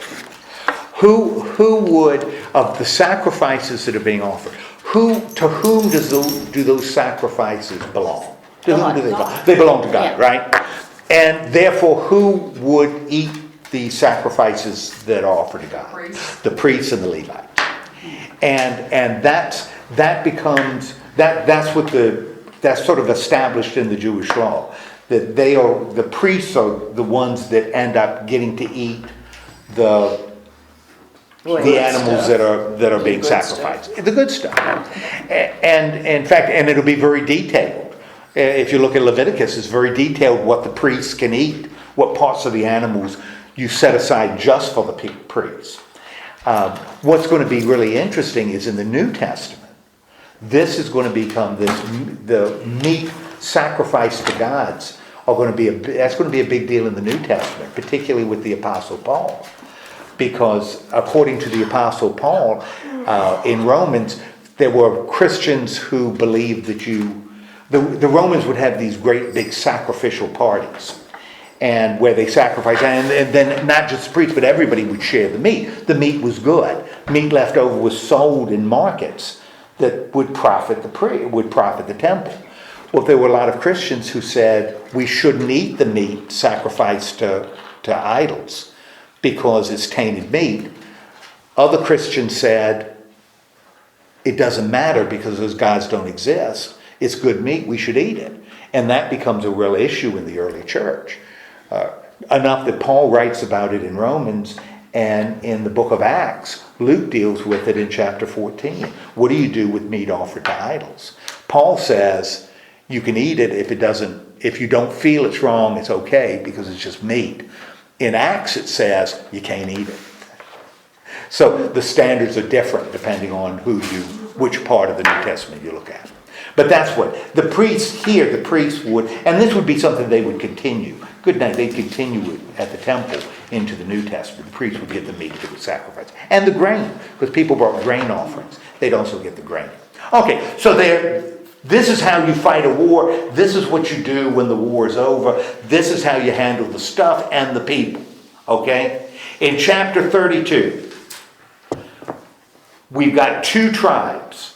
Who would, of the sacrifices that are being offered, to whom do those sacrifices belong? To whom do they belong? They belong to God, Yeah. right? And therefore, who would eat the sacrifices that are offered to God? Priests. The priests and the Levites. And that's sort of established in the Jewish law. That the priests are the ones that end up getting to eat the animals that are being sacrificed. The good stuff. And in fact, and it'll be very detailed. If you look at Leviticus, it's very detailed what the priests can eat, what parts of the animals you set aside just for the priests. What's going to be really interesting is in the New Testament, this is going to become the meat sacrifice to gods that's going to be a big deal in the New Testament, particularly with the Apostle Paul. Because according to the Apostle Paul, in Romans, there were Christians who believed that the Romans would have these great big sacrificial parties. And where they sacrificed, and then not just the priests, but everybody would share the meat. The meat was good. Meat left over was sold in markets that would profit the temple. Well, there were a lot of Christians who said we shouldn't eat the meat sacrificed to idols because it's tainted meat. Other Christians said it doesn't matter because those gods don't exist. It's good meat, we should eat it. And that becomes a real issue in the early church. Enough that Paul writes about it in Romans, and in the book of Acts, Luke deals with it in chapter 14. What do you do with meat offered to idols? Paul says you can eat it if you don't feel it's wrong, it's okay because it's just meat. In Acts it says you can't eat it. So the standards are different depending on which part of the New Testament you look at. But that's what the priests would, and this would be something they would continue. Good night, they'd continue it at the temple into the New Testament. The priests would get the meat that was sacrificed. And the grain, because people brought grain offerings. They'd also get the grain. Okay, so this is how you fight a war. This is what you do when the war is over. This is how you handle the stuff and the people. Okay? In chapter 32, we've got two tribes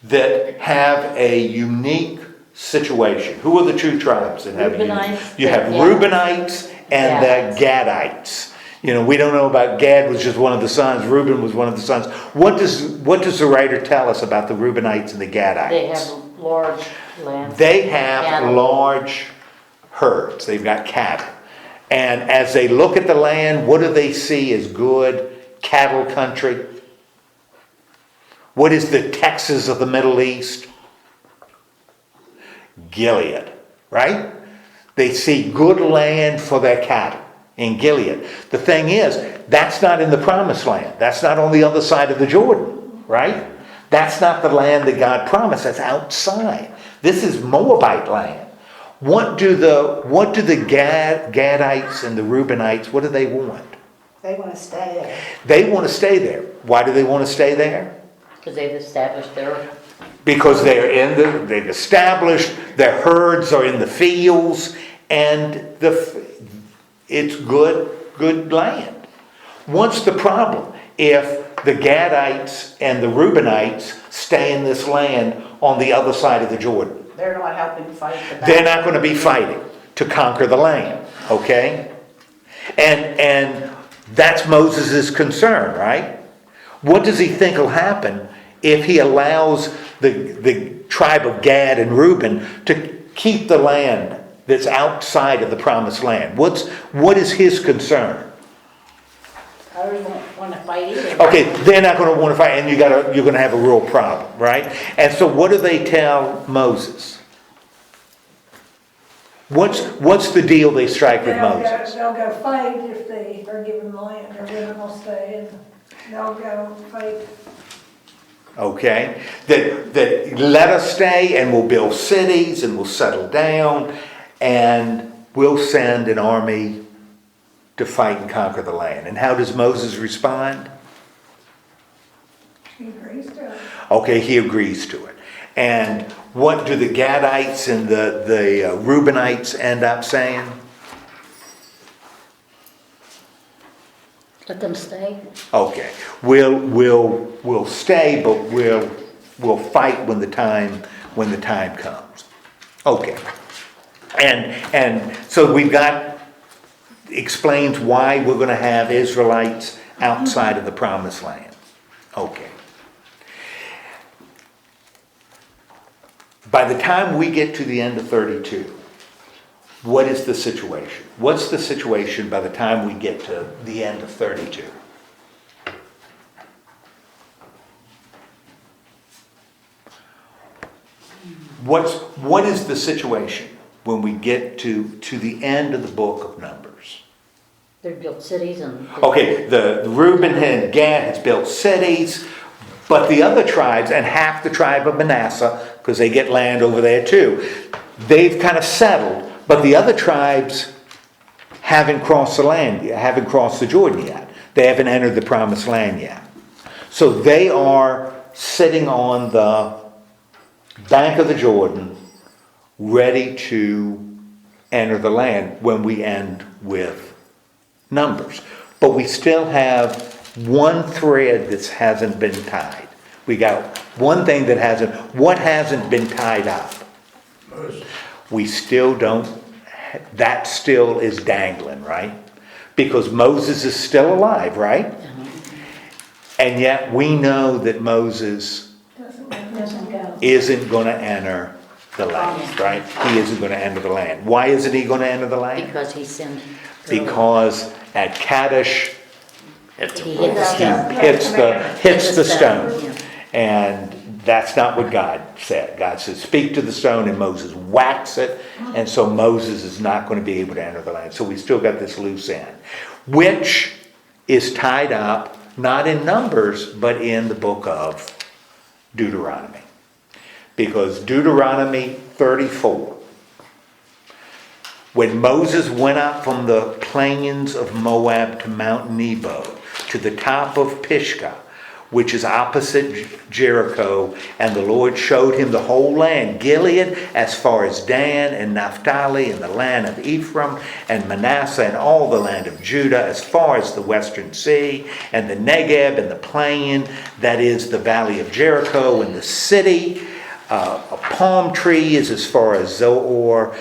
that have a unique situation. Who are the two tribes that have Reubenites, you have the Reubenites and the Gadites. You know, we don't know about Gad was just one of the sons. Reuben was one of the sons. What does the writer tell us about the Reubenites and the Gadites? They have large lands. They have cattle. large herds. They've got cattle. And as they look at the land, what do they see as good cattle country? What is the Texas of the Middle East? Gilead, right? They see good land for their cattle in Gilead. The thing is, that's not in the promised land. That's not on the other side of the Jordan, right? That's not the land that God promised. That's outside. This is Moabite land. What do the Gadites and the Reubenites, what do they want? They want to stay there. They want to stay there. Why do they want to stay there? Because they've established their, Because they've established, their herds are in the fields, and it's good land. What's the problem? If the Gadites and the Reubenites stay in this land on the other side of the Jordan, They're not helping fight the battle. they're not going to be fighting to conquer the land, okay? And that's Moses' concern, right? What does he think will happen if he allows the tribe of Gad and Reuben to keep the land that's outside of the promised land? What is his concern? Others won't want to fight either. Okay, they're not going to want to fight, and you're going to have a real problem, right? And so what do they tell Moses? What's the deal they strike with Moses? They'll go fight if they are given the land, or women will stay and they'll go fight. Okay, that let us stay and we'll build cities and we'll settle down and we'll send an army to fight and conquer the land. And how does Moses respond? He agrees to it. Okay, he agrees to it. And what do the Gadites and the Reubenites end up saying? let them stay. Okay, we'll stay, but we'll fight when the time comes. Okay, and so we've got explains why we're going to have Israelites outside of the promised land. Okay. By the time we get to the end of 32, what is the situation? What's the situation by the time we get to the end of 32? What is the situation when we get to the end of the book of Numbers? They've built cities and. Okay, the Reuben and Gad has built cities, but the other tribes, and half the tribe of Manasseh, because they get land over there too, they've kind of settled, but the other tribes haven't crossed the land yet, haven't crossed the Jordan yet. They haven't entered the promised land yet. So they are sitting on the bank of the Jordan, ready to enter the land when we end with Numbers. But we still have one thread that hasn't been tied. We got one thing that hasn't been tied up. We still don't, that still is dangling, right? Because Moses is still alive, right? And yet we know that Moses Doesn't go. isn't going to enter the land, right? He isn't going to enter the land. Why isn't he going to enter the land? Because he sinned. early. Because at Kadesh, It's He hit the he stone. hits the stone. Yeah. And that's not what God said. God said, speak to the stone, and Moses whacks it. And so Moses is not going to be able to enter the land. So we still got this loose end, which is tied up, not in Numbers, but in the book of Deuteronomy. Because Deuteronomy 34, when Moses went up from the plains of Moab to Mount Nebo, to the top of Pisgah, which is opposite Jericho, and the Lord showed him the whole land, Gilead as far as Dan and Naphtali, and the land of Ephraim and Manasseh, and all the land of Judah as far as the western sea, and the Negeb and the plain, that is the valley of Jericho, and the city, a palm tree is as far as Zoar.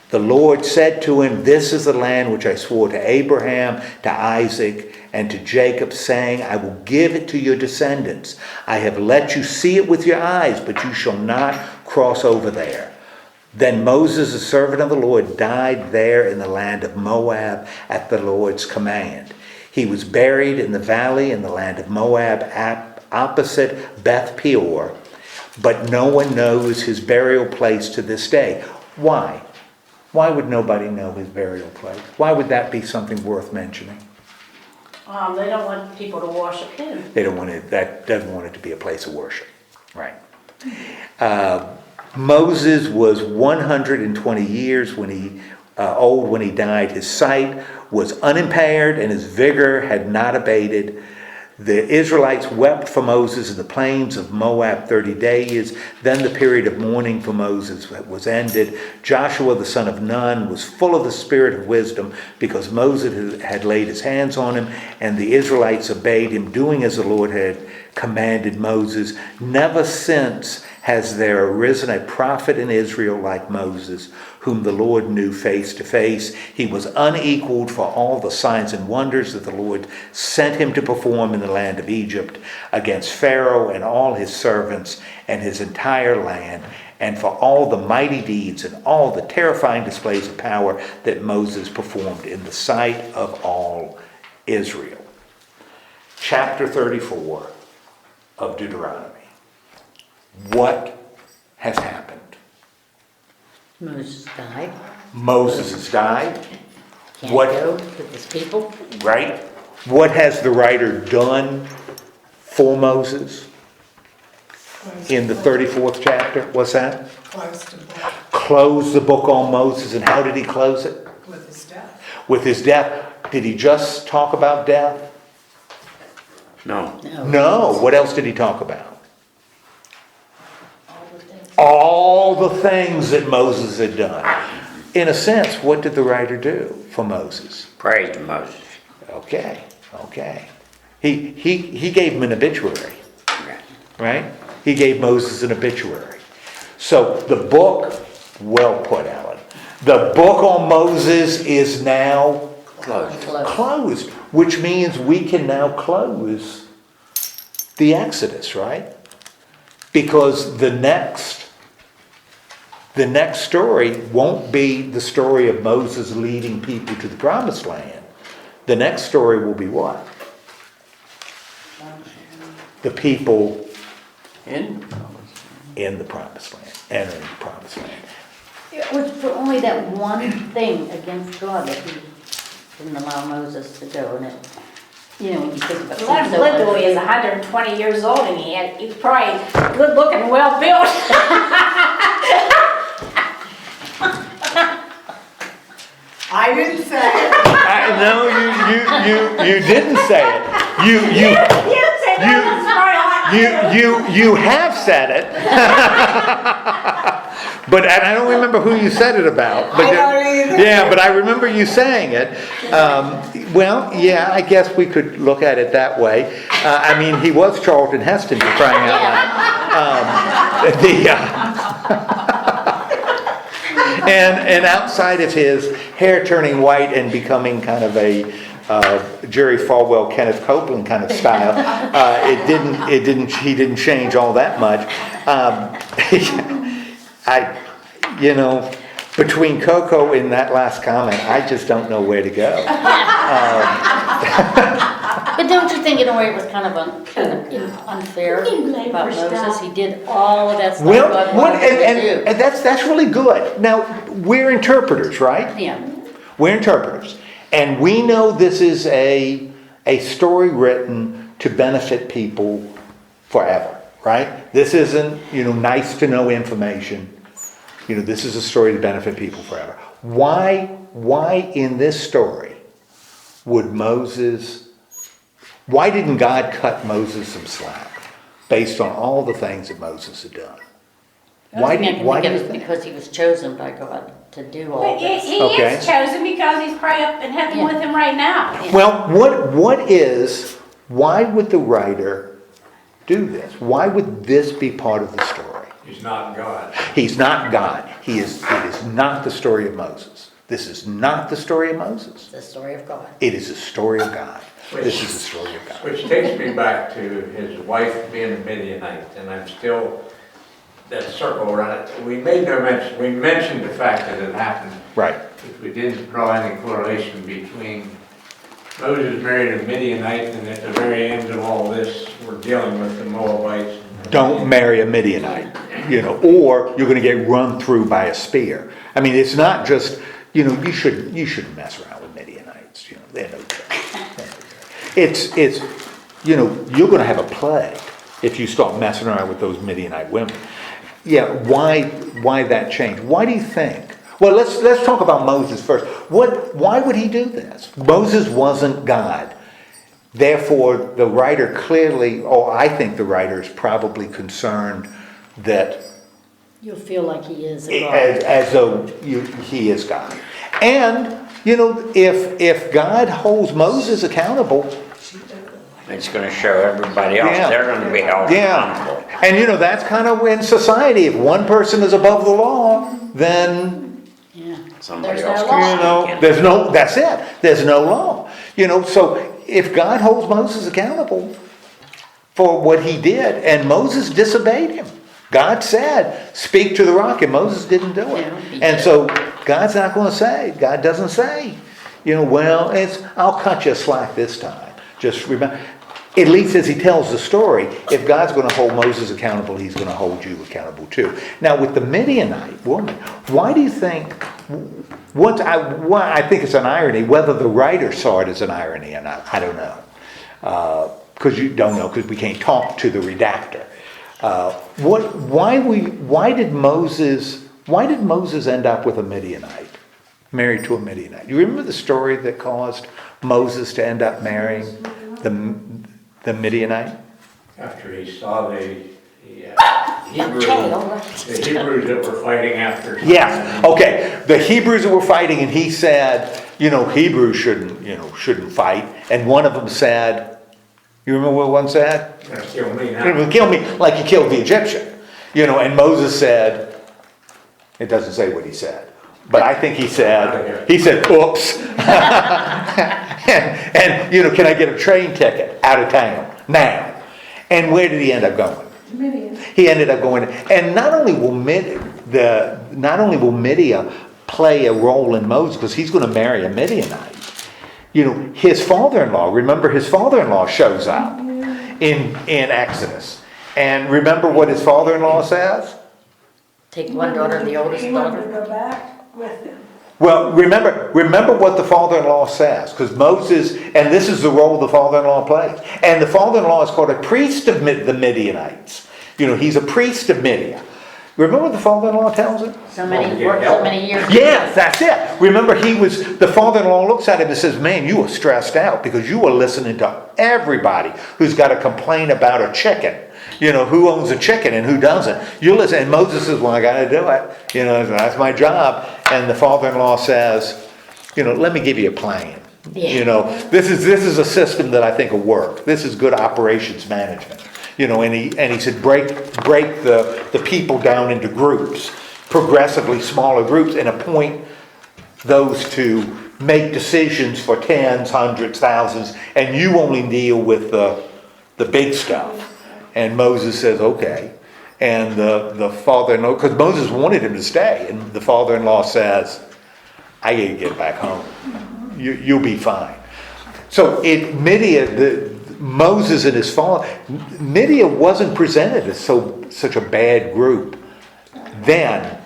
The Lord said to him, this is the land which I swore to Abraham, to Isaac, and to Jacob, saying, I will give it to your descendants. I have let you see it with your eyes, but you shall not cross over there. Then Moses, the servant of the Lord, died there in the land of Moab at the Lord's command. He was buried in the valley in the land of Moab opposite Beth Peor, but no one knows his burial place to this day. Why? Why would nobody know his burial place? Why would that be something worth mentioning? They don't want people to worship him. They don't want it, that doesn't want it to be a place of worship. Right. Moses was 120 years old when he died. His sight was unimpaired and his vigor had not abated. The Israelites wept for Moses in the plains of Moab 30 days. Then the period of mourning for Moses was ended. Joshua the son of Nun was full of the spirit of wisdom because Moses had laid his hands on him, and the Israelites obeyed him, doing as the Lord had commanded Moses. Never since has there arisen a prophet in Israel like Moses, whom the Lord knew face to face. He was unequaled for all the signs and wonders that the Lord sent him to perform in the land of Egypt against Pharaoh and all his servants and his entire land, and for all the mighty deeds and all the terrifying displays of power that Moses performed in the sight of all Israel. Chapter 34 of Deuteronomy. What has happened? Moses died. Moses has died, Can't What- go with his people. right? What has the writer done for Moses in the 34th chapter? What's that? Close to book Close the book on Moses. And how did he close it? with his death. With his death. Did he just talk about death? No. No. What else did he talk about? All the things. All the things that Moses had done. In a sense, what did the writer do for Moses? Praise Moses. Okay. He gave him an obituary, right? He gave Moses an obituary. So the book, well put, Alan. The book on Moses is now Closed. closed, which means we can now close the Exodus, right? Because the next story won't be the story of Moses leading people to the promised land. The next story will be what? The people In? in the promised land, entering the promised land. It was for only that one thing against God that he didn't allow Moses to go, and it, when you think about it. Let him live till he is 120 years old and he's probably good looking and well built. I didn't say it. No, you didn't say it. You said that you have said it. But and I don't remember who you said it about. But I don't either. Yeah, but I remember you saying it. Well, yeah, I guess we could look at it that way. I mean, he was Charlton Heston, for crying out loud. And outside of his hair turning white and becoming kind of a Jerry Falwell, Kenneth Copeland kind of style, he didn't change all that much. Between Coco and that last comment, I just don't know where to go. But don't you think in a way it was kind of unfair about Moses? He did all of that stuff Well, God wanted him to do. and that's really good. Now, we're interpreters, right? Yeah. We're interpreters. And we know this is a story written to benefit people forever, right? This isn't, nice to know information. This is a story to benefit people forever. Why in this story why didn't God cut Moses some slack based on all the things that Moses had done? Why do you it was think? because he was chosen by God to do all But this. he Okay. is chosen because he's probably up in heaven with him right now. Well, why would the writer do this? Why would this be part of the story? He's not God. He's not God. It is not the story of Moses. This is not the story of Moses. It's the story of God. It is the story of God. This is the story of God. Which takes me back to his wife being a Midianite, and I'm still that circle around it. We made no mention, we mentioned the fact that it happened, Right. but we didn't draw any correlation between Moses married a Midianite, and at the very end of all this, we're dealing with the Moabites. Don't marry a Midianite, or you're gonna get run through by a spear. I mean, it's not just, you shouldn't mess around with Midianites, they're no good. It's, you're gonna have a plague if you start messing around with those Midianite women. Yeah, why that change? Why do you think? Well, let's talk about Moses first. Why would he do this? Moses wasn't God. Therefore, the writer clearly, I think the writer is probably concerned that You'll feel like he is a God. as though he is God. And, if God holds Moses accountable, It's gonna show everybody else, Yeah. they're gonna be held accountable. and that's kind of in society. If one person is above the law, then Yeah. Somebody There's else no can law. sneak in. there's no, that's it. There's no law. So if God holds Moses accountable for what he did, and Moses disobeyed him, God said, speak to the rock, and Moses didn't do it. Yeah. And so God's not going to say, God doesn't say, well, I'll cut you a slack this time. Just remember, at least as he tells the story, if God's going to hold Moses accountable, he's going to hold you accountable too. Now with the Midianite woman, why do you think, I think it's an irony, whether the writer saw it as an irony or not, I don't know. Because you don't know, because we can't talk to the redactor. Why did Moses end up with a Midianite, married to a Midianite? You remember the story that caused Moses to end up marrying the Midianite? After he saw the Child. Hebrews that were fighting after. Yes. Okay. The Hebrews that were fighting, and he said, Hebrews shouldn't fight. And one of them said, you remember what one said? Gonna kill me You're now. gonna kill me like you killed the Egyptian. And Moses said, it doesn't say what he said, but I think he said, oops. and can I get a train ticket out of town now? And where did he end up going? Midian. He ended up going, and not only will Midian play a role in Moses, because he's going to marry a Midianite. His father-in-law, remember his father-in-law shows up in Exodus. And remember what his father-in-law says? Take one daughter, the oldest He wanted to daughter. go back with him. Well, remember what the father-in-law says, because Moses, and this is the role the father-in-law plays. And the father-in-law is called a priest of the Midianites. He's a priest of Midian. Remember what the father-in-law tells him? So many years. Yes, that's it. Remember, the father-in-law looks at him and says, man, you are stressed out because you are listening to everybody who's got a complaint about a chicken. Who owns a chicken and who doesn't. You listen, and Moses says, well, I got to do it. That's my job. And the father-in-law says, let me give you a plan. Yeah. This is a system that I think will work. This is good operations management. And he said, break the people down into groups, progressively smaller groups, and appoint those to make decisions for tens, hundreds, thousands, and you only deal with the big stuff. And Moses says, okay. And the father-in-law, because Moses wanted him to stay, and the father-in-law says, I got to get back home. You'll be fine. So Moses and his father, Midian wasn't presented as such a bad group. Then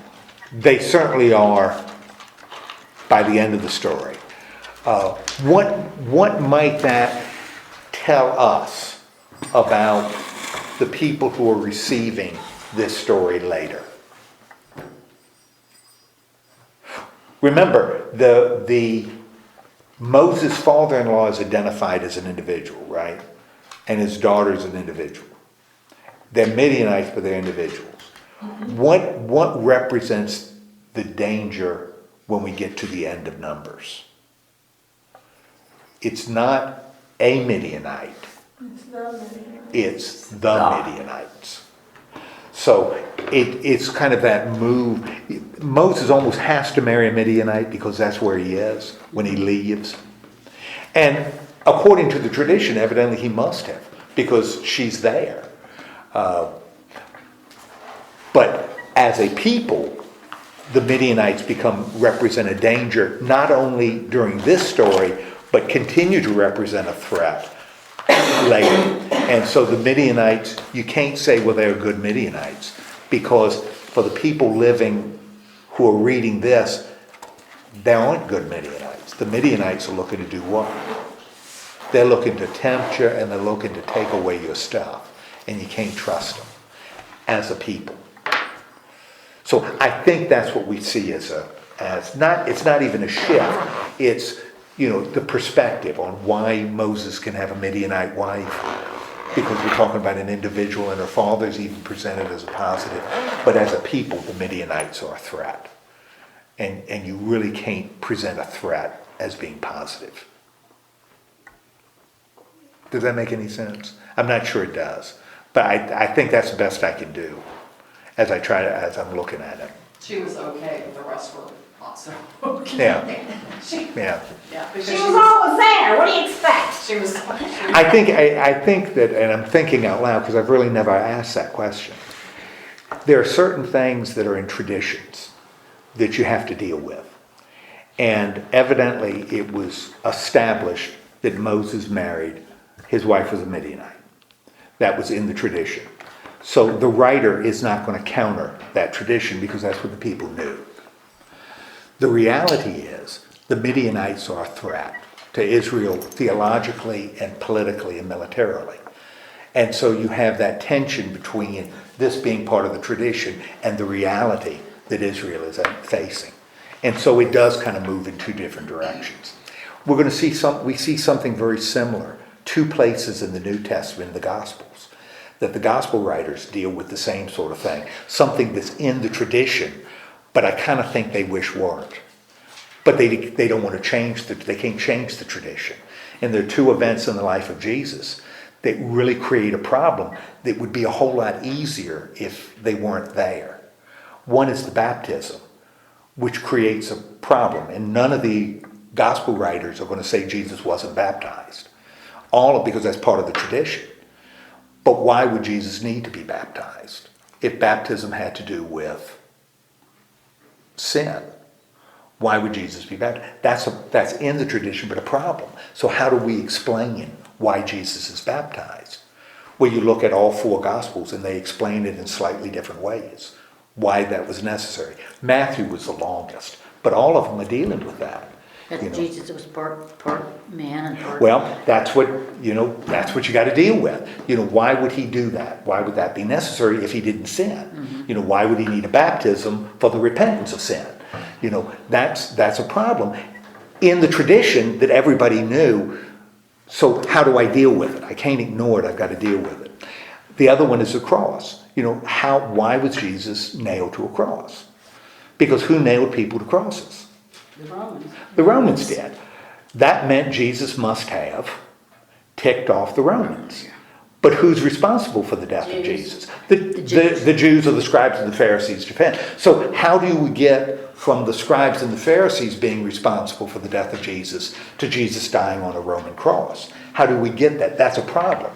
they certainly are by the end of the story. What might that tell us about the people who are receiving this story later? Remember, the Moses' father-in-law is identified as an individual, right? And his daughter is an individual. They're Midianites, but they're individuals. What represents the danger when we get to the end of Numbers? It's not a Midianite. It's the Midian. It's the Midianites. So it's kind of that move. Moses almost has to marry a Midianite because that's where he is when he leaves. And according to the tradition, evidently he must have, because she's there. But as a people, the Midianites represent a danger, not only during this story, but continue to represent a threat later. And so the Midianites, you can't say, well, they're good Midianites, because for the people living who are reading this, they aren't good Midianites. The Midianites are looking to do what? They're looking to tempt you, and they're looking to take away your stuff. And you can't trust them as a people. So I think that's what we see as it's not even a shift. It's, the perspective on why Moses can have a Midianite wife, because we're talking about an individual and her father's even presented as a positive. But as a people, the Midianites are a threat. And you really can't present a threat as being positive. Does that make any sense? I'm not sure it does. But I think that's the best I can do as I'm looking at it. She was okay, but the rest were not so okay. Yeah. She, Yeah. yeah, because She was always there, what do you expect? she was. I think that, and I'm thinking out loud because I've really never asked that question. There are certain things that are in traditions that you have to deal with. And evidently it was established that Moses married, his wife was a Midianite. That was in the tradition. So the writer is not going to counter that tradition because that's what the people knew. The reality is the Midianites are a threat to Israel theologically and politically and militarily. And so you have that tension between this being part of the tradition and the reality that Israel is facing. And so it does kind of move in two different directions. We're going to see something very similar, two places in the New Testament, in the Gospels, that the Gospel writers deal with the same sort of thing, something that's in the tradition, but I kind of think they wish weren't. But they don't want to they can't change the tradition. And there are two events in the life of Jesus that really create a problem that would be a whole lot easier if they weren't there. One is the baptism, which creates a problem, and none of the Gospel writers are going to say Jesus wasn't baptized. Because that's part of the tradition. But why would Jesus need to be baptized if baptism had to do with sin? Why would Jesus be baptized? That's in the tradition, but a problem. So how do we explain why Jesus is baptized? Well, you look at all four Gospels and they explain it in slightly different ways, why that was necessary. Matthew was the longest, but all of them are dealing with that. That Jesus was part man and part... Well, that's what you got to deal with. Why would he do that? Why would that be necessary if he didn't sin? Mm-hmm. Why would he need a baptism for the repentance of sin? That's a problem in the tradition that everybody knew. So how do I deal with it? I can't ignore it. I've got to deal with it. The other one is the cross. Why was Jesus nailed to a cross? Because who nailed people to crosses? The Romans. The Romans did. That meant Jesus must have ticked off the Romans. But who's responsible for the death of Jesus? The Jews or the scribes and the Pharisees defend. So how do we get from the scribes and the Pharisees being responsible for the death of Jesus to Jesus dying on a Roman cross? How do we get that? That's a problem.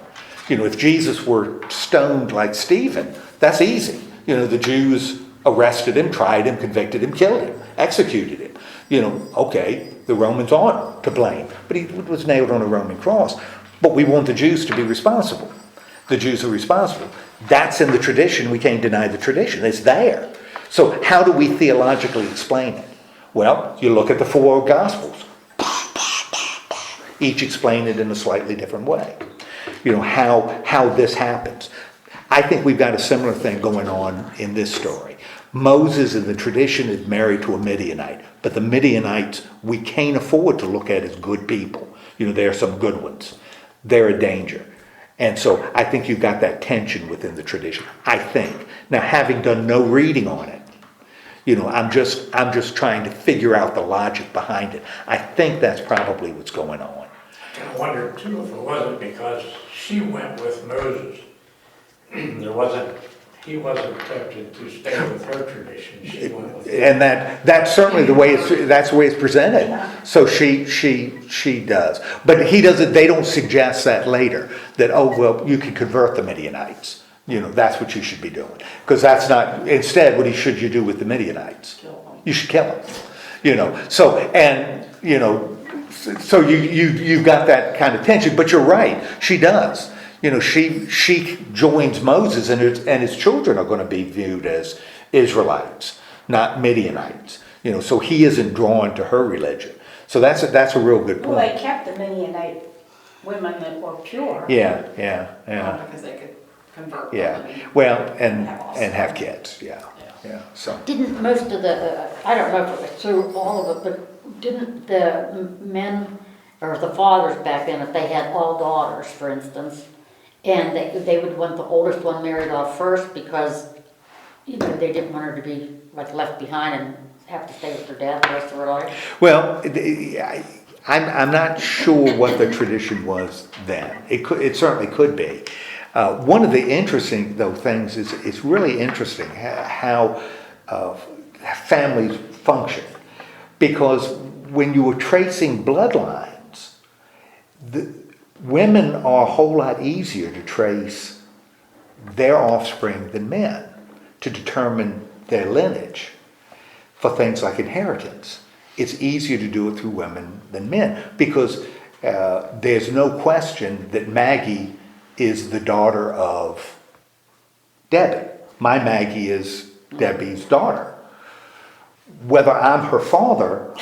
If Jesus were stoned like Stephen, that's easy. The Jews arrested him, tried him, convicted him, killed him, executed him. Okay, the Romans aren't to blame, but he was nailed on a Roman cross. But we want the Jews to be responsible. The Jews are responsible. That's in the tradition. We can't deny the tradition. It's there. So how do we theologically explain it? Well, you look at the four Gospels. Each explain it in a slightly different way. How this happens. I think we've got a similar thing going on in this story. Moses in the tradition is married to a Midianite, but the Midianites we can't afford to look at as good people. There are some good ones. They're a danger. And so I think you've got that tension within the tradition. I think. Now, having done no reading on it, I'm just trying to figure out the logic behind it. I think that's probably what's going on. I wonder too if it wasn't because she went with Moses. He wasn't tempted to stay with her tradition. She went with And that's certainly the way it's presented. So she does. But he doesn't. They don't suggest that later. That you can convert the Midianites. That's what you should be doing. Because that's not, instead, what should you do with the Midianites? Kill them. You should kill them. So, and, so you've got that kind of tension, but you're right, she does. She joins Moses, and his children are going to be viewed as Israelites, not Midianites. So he isn't drawn to her religion. So that's a real good Well, point. they kept the Midianite women that were pure. Yeah. Because they could convert. Yeah, them well, and and have kids, yeah, so. Didn't most of the, I don't know if it was through all of it, but didn't the men or the fathers back then, if they had all daughters, for instance, and they would want the oldest one married off first because, they didn't want her to be like left behind and have to stay with her dad the rest of her life? Well, I'm not sure what the tradition was then. It certainly could be. One of the interesting, though, things is it's really interesting how families function. Because when you were tracing bloodlines, the women are a whole lot easier to trace their offspring than men, to determine their lineage for things like inheritance. It's easier to do it through women than men, because there's no question that Maggie is the daughter of Debbie. My Maggie is Debbie's daughter. Whether I'm her father,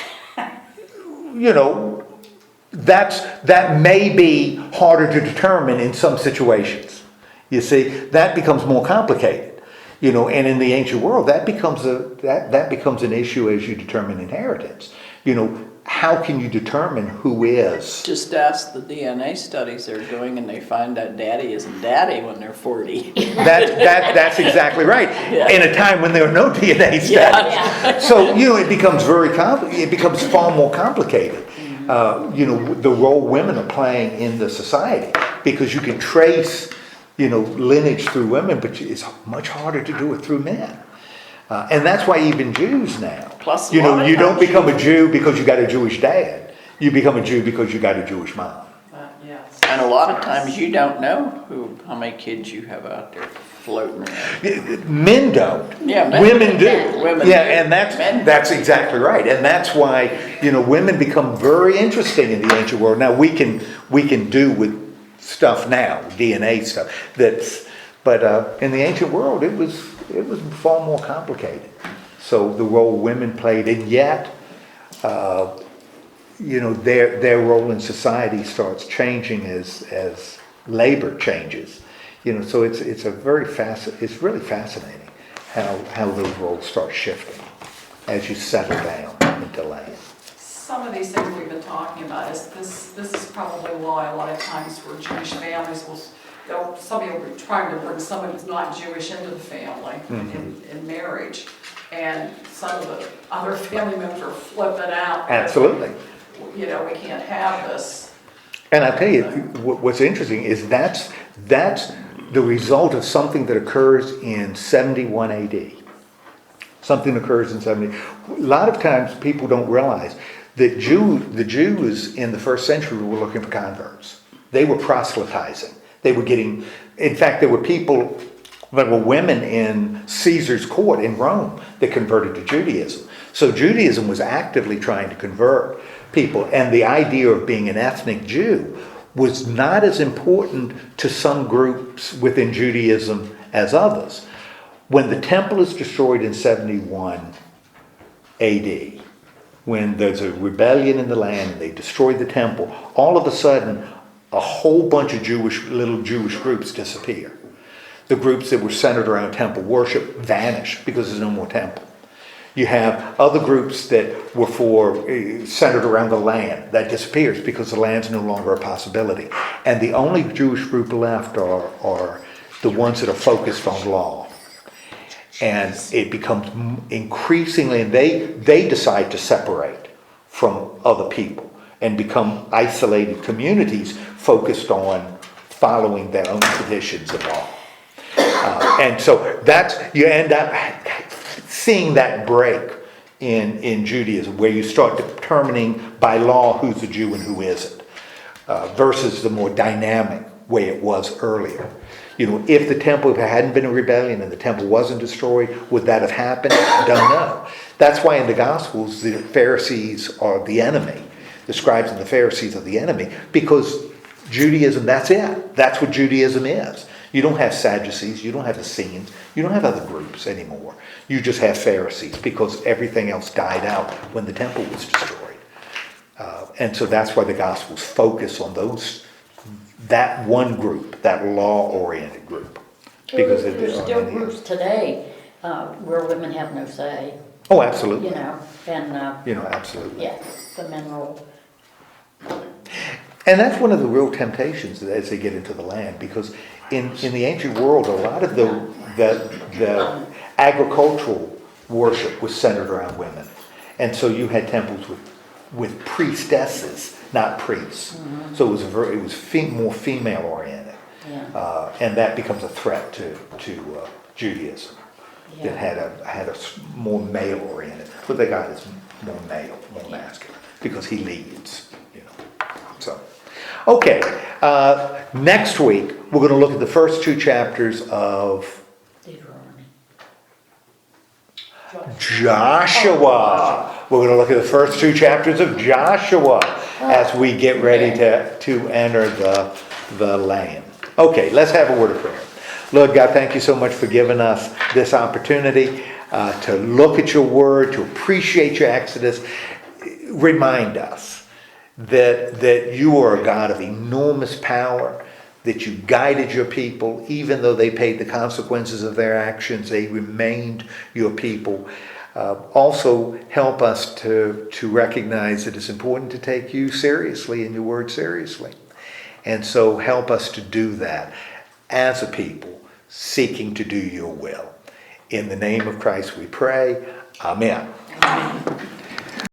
that may be harder to determine in some situations. You see, that becomes more complicated. And in the ancient world, that becomes an issue as you determine inheritance. How can you determine who is? Just ask the DNA studies they're doing, and they find that daddy isn't daddy when they're 40. That's exactly right. Yeah. In a time when there are no DNA studies. Yeah. So, it becomes it becomes far more complicated. The role women are playing in the society, because you can trace, lineage through women, but it's much harder to do it through men. And that's why even Jews now, Plus, you a lot of don't times become a Jew because you got a Jewish dad. You become a Jew because you got a Jewish mom. Yes. And a lot of times you don't know how many kids you have out there floating around. Men don't. Yeah, women do. Women Yeah, do. and Men that's exactly right. And that's why, women become very interesting in the ancient world. Now we can do with stuff now, DNA stuff. But in the ancient world, it was far more complicated. So the role women played, and yet, their role in society starts changing as labor changes. So it's really fascinating how those roles start shifting as you settle down into land. Some of these things we've been talking about this is probably why a lot of times for Jewish families somebody will be trying to bring someone who's not Jewish into the family in marriage. And some of the other family members are flipping out. Absolutely. We can't have this. And I tell you, what's interesting is that's the result of something that occurs in 71 AD. Something occurs in 70. A lot of times people don't realize that the Jews in the first century were looking for converts. They were proselytizing. They were getting, in fact, there were people, there were women in Caesar's court in Rome that converted to Judaism. So Judaism was actively trying to convert people, and the idea of being an ethnic Jew was not as important to some groups within Judaism as others. When the temple is destroyed in 71 AD, when there's a rebellion in the land and they destroy the temple, all of a sudden a whole bunch of little Jewish groups disappear. The groups that were centered around temple worship vanish because there's no more temple. You have other groups that were centered around the land. That disappears because the land's no longer a possibility. And the only Jewish group left are the ones that are focused on law. And it becomes increasingly, and they decide to separate from other people and become isolated communities focused on following their own traditions and law. And so you end up seeing that break in Judaism, where you start determining by law who's a Jew and who isn't, versus the more dynamic way it was earlier. You know, if the temple, if it hadn't been a rebellion and the temple wasn't destroyed, would that have happened? Don't know. That's why in the Gospels the Pharisees are the enemy. The scribes and the Pharisees are the enemy, because Judaism, that's it. That's what Judaism is. You don't have Sadducees, you don't have Essenes, you don't have other groups anymore. You just have Pharisees, because everything else died out when the temple was destroyed. And so that's why the Gospels focus on that one group, that law-oriented group. Because There's still groups today where women have no say, Oh, absolutely. you know, and, Absolutely. yeah, the men rule. And that's one of the real temptations as they get into the land, because in the ancient world, a lot of the agricultural worship was centered around women. And so you had temples with priestesses, not priests. So it was more female oriented. Yeah. And that becomes a threat to Judaism. Yeah. It had a more male oriented. What they got is more male, more masculine, because he leads, you know. So, okay. Next week we're going to look at the first 2 chapters of Deuteronomy. Joshua. We're going to look at the first 2 chapters of Joshua as we get ready to enter the land. Okay, let's have a word of prayer. Lord God, thank you so much for giving us this opportunity to look at your word, to appreciate your Exodus. Remind us that you are a God of enormous power, that you guided your people, even though they paid the consequences of their actions, they remained your people. Also help us to recognize that it's important to take you seriously and your word seriously. And so help us to do that as a people seeking to do your will. In the name of Christ we pray. Amen. Amen.